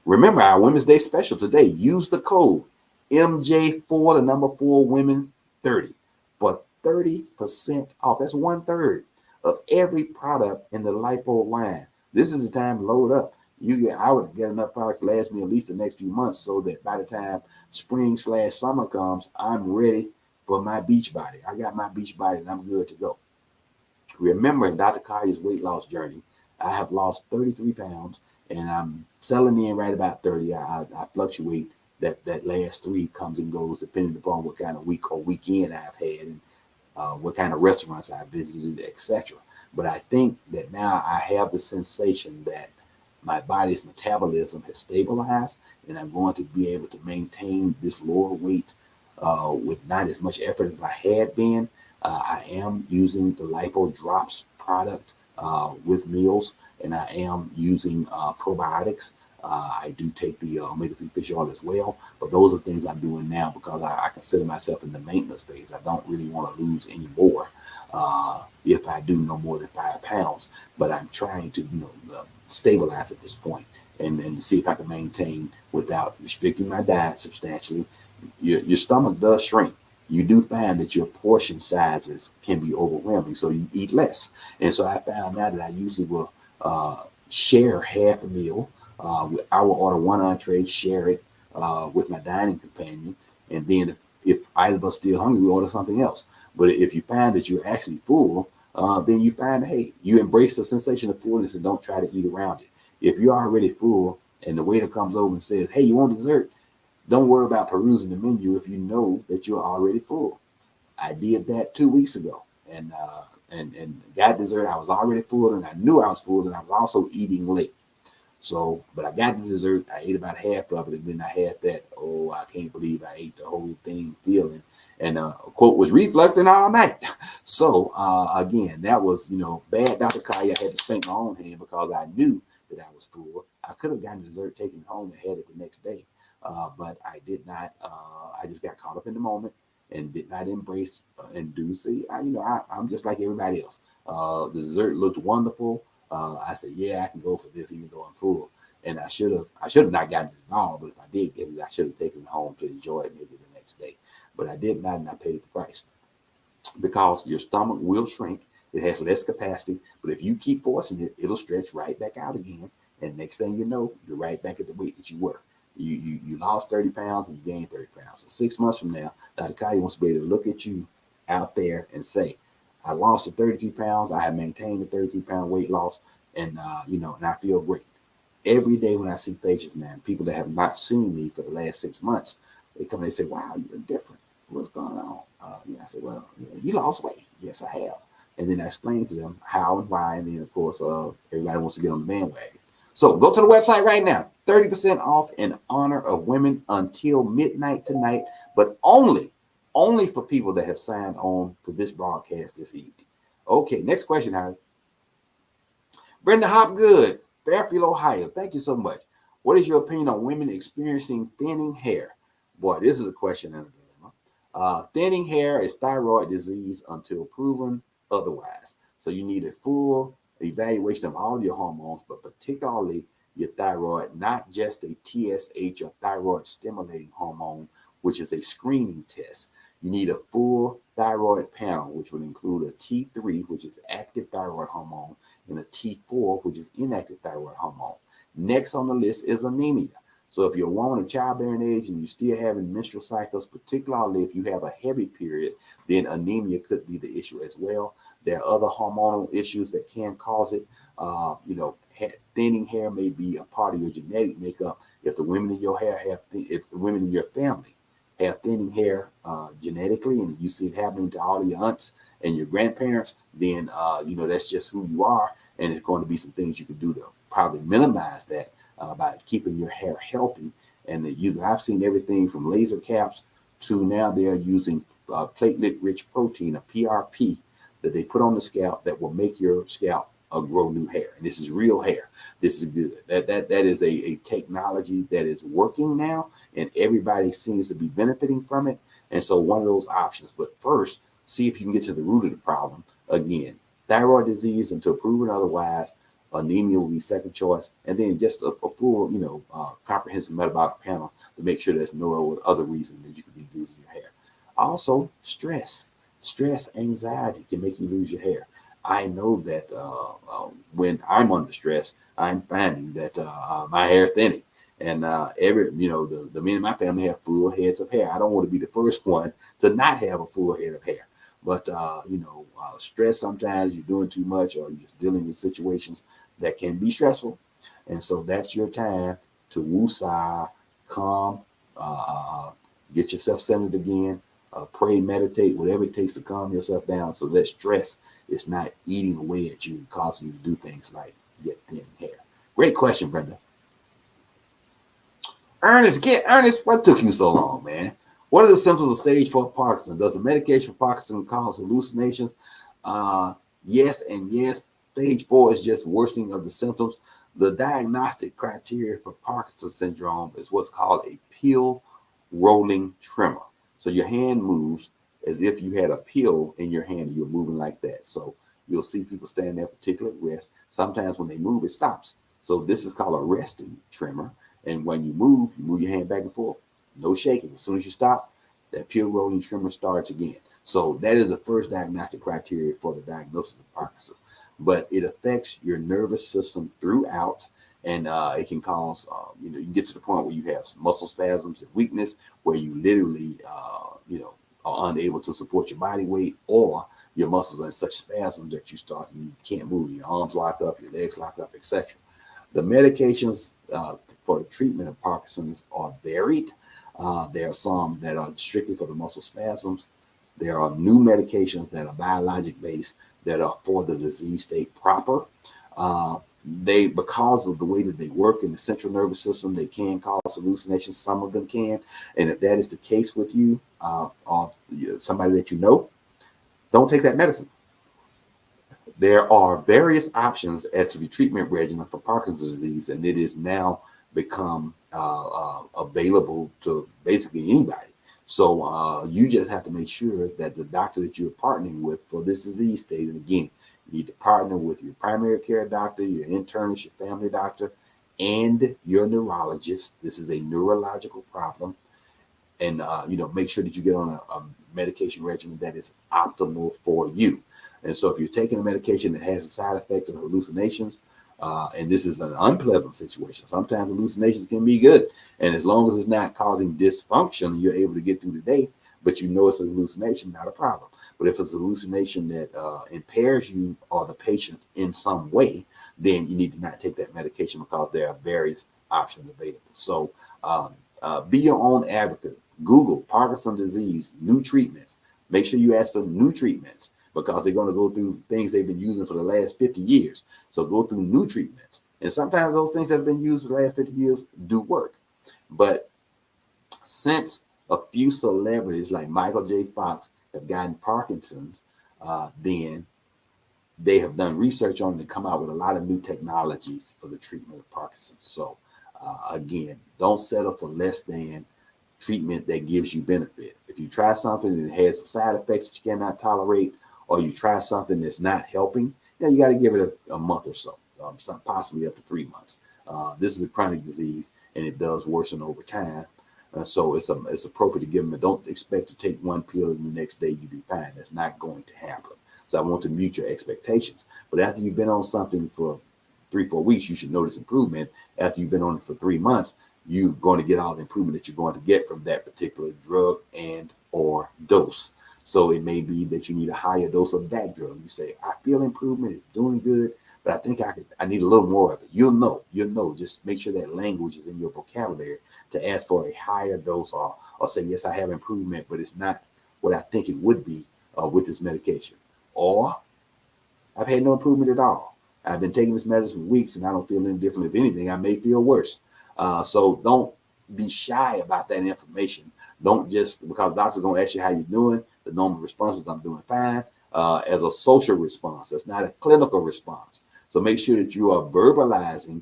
Remember our Women's Day special today. Use the code MJ4, the number 4 women 30 for 30% off. That's 1/3 of every product in the Lipo line. This is the time to load up. I would get enough product to last me at least the next few months, so that by the time spring/summer comes, I'm ready for my beach body. I got my beach body and I'm good to go. Remember, in Dr. Collier's weight loss journey, I have lost 33 pounds and I'm selling in right about 30. I fluctuate. That last 3 comes and goes depending upon what kind of week or weekend I've had, and what kind of restaurants I visited, etc. But I think that now I have the sensation that my body's metabolism has stabilized, and I'm going to be able to maintain this lower weight with not as much effort as I had been. I am using the Lipo Drops product with meals, and I am using probiotics. I do take the omega-3 fish oil as well, but those are things I'm doing now because I consider myself in the maintenance phase. I don't really want to lose any more if I do no more than 5 pounds, but I'm trying to stabilize at this point and see if I can maintain without restricting my diet substantially. Your stomach does shrink. You do find that your portion sizes can be overwhelming, so you eat less. And so I found out that I usually will share half a meal. I will order 1 entree, share it with my dining companion, and then if either of us still hungry, we order something else. But if you find that you're actually full, then you find, hey, you embrace the sensation of fullness and don't try to eat around it. If you're already full and the waiter comes over and says, hey, you want dessert? Don't worry about perusing the menu if you know that you're already full. I did that 2 weeks ago and got dessert. I was already full and I knew I was full, and I was also eating late. So, but I got the dessert. I ate about half of it, and then I had that, oh, I can't believe I ate the whole thing feeling. And quote was refluxing all night. So again, that was bad, Dr. Collier. I had to spank my own hand because I knew that I was full. I could have gotten dessert, taken it home, and had it the next day, but I did not. I just got caught up in the moment and did not embrace and do. See, I'm just like everybody else. The dessert looked wonderful. I said, yeah, I can go for this even though I'm full. And I should have not gotten it at all. But if I did get it, I should have taken it home to enjoy it maybe the next day. But I did not, and I paid the price because your stomach will shrink. It has less capacity, but if you keep forcing it, it'll stretch right back out again. And next thing you know, you're right back at the weight that you were. You lost 30 pounds and you gained 30 pounds. So 6 months from now, Dr. Collier wants to be able to look at you out there and say, I lost the 33 pounds. I have maintained the 33-pound weight loss, and and I feel great. Every day when I see patients, man, people that have not seen me for the last 6 months, they come and they say, wow, you're different. What's going on? I said, well, you lost weight. Yes, I have. And then I explain to them how and why. And then, of course, everybody wants to get on the bandwagon. So go to the website right now. 30% off in honor of women until midnight tonight, but only for people that have signed on to this broadcast this evening. Okay, next question, Harry. Brenda Hopgood, Fairfield, Ohio. Thank you so much. What is your opinion on women experiencing thinning hair? Boy, this is a question and a dilemma. Thinning hair is thyroid disease until proven otherwise. So you need a full evaluation of all your hormones, but particularly your thyroid, not just a TSH or thyroid stimulating hormone, which is a screening test. You need a full thyroid panel, which would include a T3, which is active thyroid hormone, and a T4, which is inactive thyroid hormone. Next on the list is anemia. So if you're a woman of childbearing age and you're still having menstrual cycles, particularly if you have a heavy period, then anemia could be the issue as well. There are other hormonal issues that can cause it. Thinning hair may be a part of your genetic makeup. If the women in your hair if the women in your family have thinning hair genetically, and you see it happening to all your aunts and your grandparents, then that's just who you are, and it's going to be some things you can do to probably minimize that by keeping your hair healthy. And I've seen everything from laser caps to now they're using platelet-rich protein, a PRP, that they put on the scalp that will make your scalp grow new hair. And this is real hair. This is good. That is a technology that is working now, and everybody seems to be benefiting from it. And so one of those options. But first, see if you can get to the root of the problem. Again, thyroid disease, until proven otherwise, anemia will be second choice, and then just a full, comprehensive metabolic panel to make sure there's no other reason that you could be losing your hair. Also, stress, anxiety can make you lose your hair. I know that when I'm under stress, I'm finding that my hair is thinning, and the men in my family have full heads of hair. I don't want to be the first one to not have a full head of hair, but stress, sometimes you're doing too much, or you're just dealing with situations that can be stressful, and so that's your time to woosah, calm, get yourself centered again, pray, meditate, whatever it takes to calm yourself down, so that stress is not eating away at you and causing you to do things like get thin hair. Great question, Brenda. Ernest, what took you so long, man? What are the symptoms of stage 4 Parkinson's? Does the medication for Parkinson's cause hallucinations? Yes and yes. Stage 4 is just worsening of the symptoms. The diagnostic criteria for Parkinson's syndrome is what's called a pill rolling tremor. So your hand moves as if you had a pill in your hand and you're moving like that. So you'll see people stand there particularly at rest. Sometimes when they move, it stops. So this is called a resting tremor. And when you move your hand back and forth. No shaking. As soon as you stop, that pill rolling tremor starts again. So that is the first diagnostic criteria for the diagnosis of Parkinson's. But it affects your nervous system throughout, and it can cause, you can get to the point where you have some muscle spasms and weakness, where you literally, are unable to support your body weight, or your muscles are in such spasms that you can't move. Your arms lock up, your legs lock up, etc. The medications for the treatment of Parkinson's are varied. There are some that are strictly for the muscle spasms. There are new medications that are biologic based that are for the disease state proper. Because of the way that they work in the central nervous system, they can cause hallucinations. Some of them can. And if that is the case with you, or somebody that you know, don't take that medicine. There are various options as to the treatment regimen for Parkinson's disease, and it is now become available to basically anybody. So you just have to make sure that the doctor that you're partnering with for this disease state, and again, you need to partner with your primary care doctor, your internist, your family doctor, and your neurologist. This is a neurological problem. And, make sure that you get on a medication regimen that is optimal for you. And so if you're taking a medication that has a side effect of hallucinations, and this is an unpleasant situation, sometimes hallucinations can be good. And as long as it's not causing dysfunction and you're able to get through the day, but you know it's a hallucination, not a problem. But if it's a hallucination that impairs you or the patient in some way, then you need to not take that medication, because there are various options available. So be your own advocate. Google Parkinson's disease, new treatments. Make sure you ask for new treatments, because they're going to go through things they've been using for the last 50 years. So go through new treatments. And sometimes those things that have been used for the last 50 years do work. But since a few celebrities like Michael J. Fox have gotten Parkinson's, then they have done research on it and come out with a lot of new technologies for the treatment of Parkinson's. So again, don't settle for less than treatment that gives you benefit. If you try something that has side effects that you cannot tolerate, or you try something that's not helping, you got to give it a month or so, possibly up to 3 months. This is a chronic disease, and it does worsen over time. So it's appropriate to give them. Don't expect to take one pill and the next day you be fine. That's not going to happen. So I want to mute your expectations. But after you've been on something for 3-4 weeks, you should notice improvement. After you've been on it for 3 months, you're going to get all the improvement that you're going to get from that particular drug and or dose. So it may be that you need a higher dose of that drug. You say, I feel improvement, it's doing good, but I think I need a little more of it. You'll know. Just make sure that language is in your vocabulary to ask for a higher dose, or say, yes, I have improvement, but it's not what I think it would be with this medication. Or I've had no improvement at all. I've been taking this medicine for weeks and I don't feel any different. If anything, I may feel worse. So don't be shy about that information. Don't just, because doctors are going to ask you how you're doing, the normal response is I'm doing fine, as a social response. That's not a clinical response. So make sure that you are verbalizing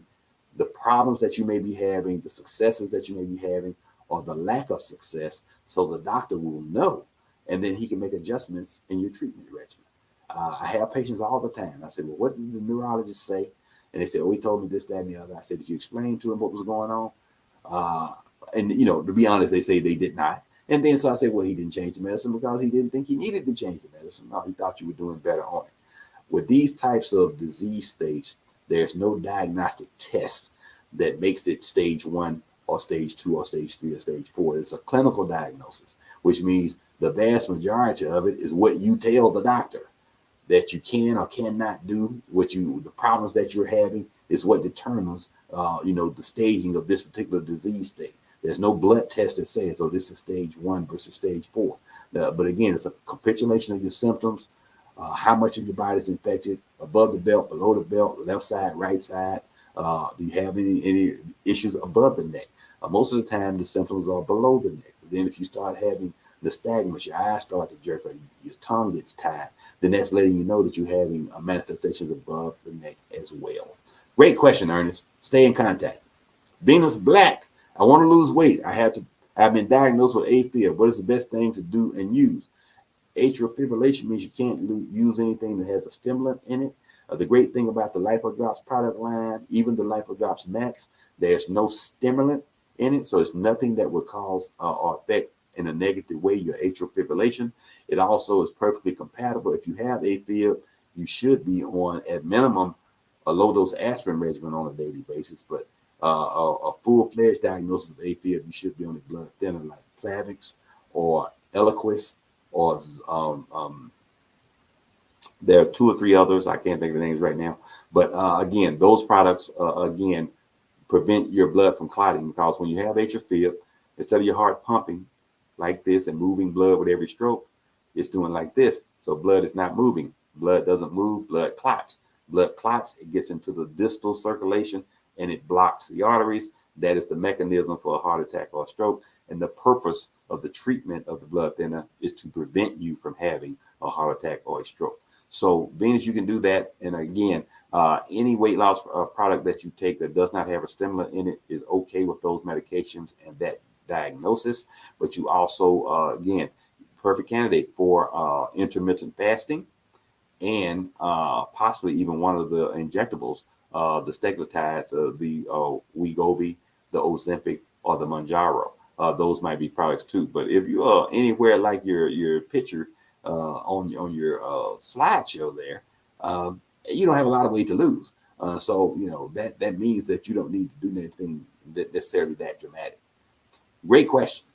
the problems that you may be having, the successes that you may be having, or the lack of success, so the doctor will know, and then he can make adjustments in your treatment regimen. I have patients all the time. I said, well, what did the neurologist say? And they said, oh, he told me this, that, and the other. I said, did you explain to him what was going on? And, to be honest, they say they did not. And then so I said, well, he didn't change the medicine because he didn't think he needed to change the medicine. No, he thought you were doing better on it. With these types of disease states, there's no diagnostic test that makes it stage 1 or stage 2 or stage 3 or stage 4. It's a clinical diagnosis, which means the vast majority of it is what you tell the doctor that you can or cannot do. The problems that you're having is what determines, the staging of this particular disease state. There's no blood test that says, oh, this is stage 1 versus stage 4. But again, it's a capitulation of your symptoms, how much of your body is infected, above the belt, below the belt, left side, right side. Do you have any issues above the neck? Most of the time, the symptoms are below the neck. Then if you start having nystagmus, your eyes start to jerk, or your tongue gets tied, then that's letting you know that you're having manifestations above the neck as well. Great question, Ernest. Stay in contact. Venus Black, I want to lose weight. I've been diagnosed with AFib. What is the best thing to do and use? Atrial fibrillation means you can't use anything that has a stimulant in it. The great thing about the Lipo Drops product line, even the Lipo Drops Max, there's no stimulant in it. So it's nothing that would cause or affect in a negative way your atrial fibrillation. It also is perfectly compatible. If you have AFib, you should be on, at minimum, a low-dose aspirin regimen on a daily basis. But a full-fledged diagnosis of AFib, you should be on a blood thinner like Plavix or Eliquis, or there are 2 or 3 others. I can't think of the names right now. But again, those products, prevent your blood from clotting, because when you have atrial fib, instead of your heart pumping like this and moving blood with every stroke, it's doing like this. So blood is not moving. Blood doesn't move. Blood clots. Blood clots. It gets into the distal circulation and it blocks the arteries. That is the mechanism for a heart attack or a stroke. And the purpose of the treatment of the blood thinner is to prevent you from having a heart attack or a stroke. So Venus, you can do that. And again, any weight loss product that you take that does not have a stimulant in it is okay with those medications and that diagnosis. But you also, again, perfect candidate for intermittent fasting and possibly even one of the injectables, the steglatides, the Wegovy, the Ozempic, or the Mounjaro. Those might be products too. But if you are anywhere like your picture on your slideshow there, you don't have a lot of weight to lose. So that means that you don't need to do anything necessarily that dramatic. Great question.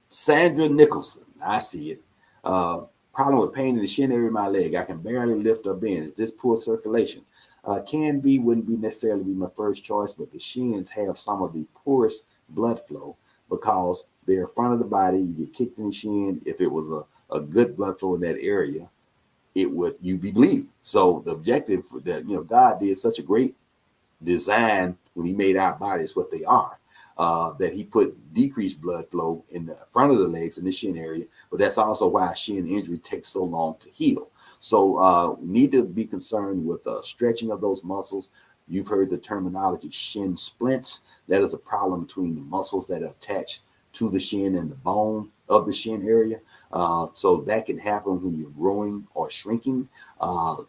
Sandra Nicholson, I see it. Problem with pain in the shin area of my leg. I can barely lift or bend. Is this poor circulation? Wouldn't be necessarily be my first choice, but the shins have some of the poorest blood flow because they're front of the body. You get kicked in the shin. If it was a good blood flow in that area, you'd be bleeding. So the objective that God did such a great design when he made our bodies what they are, that he put decreased blood flow in the front of the legs in the shin area. But that's also why shin injury takes so long to heal. So need to be concerned with stretching of those muscles. You've heard the terminology shin splints. That is a problem between the muscles that are attached to the shin and the bone of the shin area. So that can happen when you're growing or shrinking.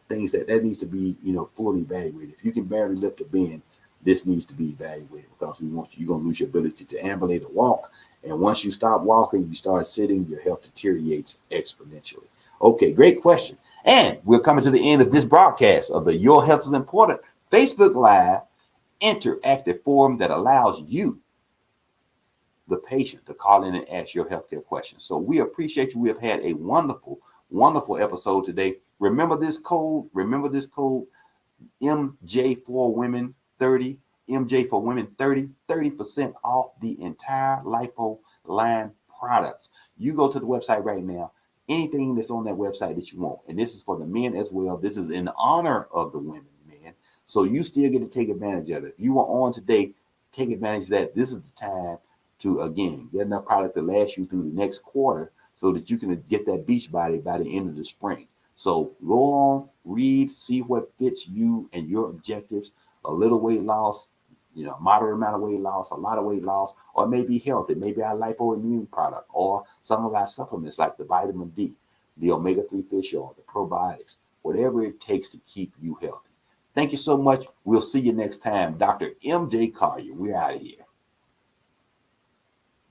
Things that needs to be fully evaluated. If you can barely lift or bend, this needs to be evaluated, because you're going to lose your ability to ambulate or walk. And once you stop walking, you start sitting, your health deteriorates exponentially. Okay, great question. And we're coming to the end of this broadcast of the Your Health is Important Facebook Live interactive forum that allows you, the patient, to call in and ask your healthcare questions. So we appreciate you. We have had a wonderful, wonderful episode today. Remember this code. MJ for women 30. MJ for women 30% off the entire Lipo line products. You go to the website right now. Anything that's on that website that you want, and this is for the men as well. This is in honor of the women, men. So you still get to take advantage of it. If you are on today, take advantage of that. This is the time to, again, get enough product to last you through the next quarter so that you can get that beach body by the end of the spring. So go on, read, see what fits you and your objectives. A little weight loss, moderate amount of weight loss, a lot of weight loss, or maybe healthy, maybe our lipoimmune product, or some of our supplements like the vitamin D, the omega-3 fish oil, the probiotics, whatever it takes to keep you healthy. Thank you so much. We'll see you next time. Dr. MJ Collier. We're out of here.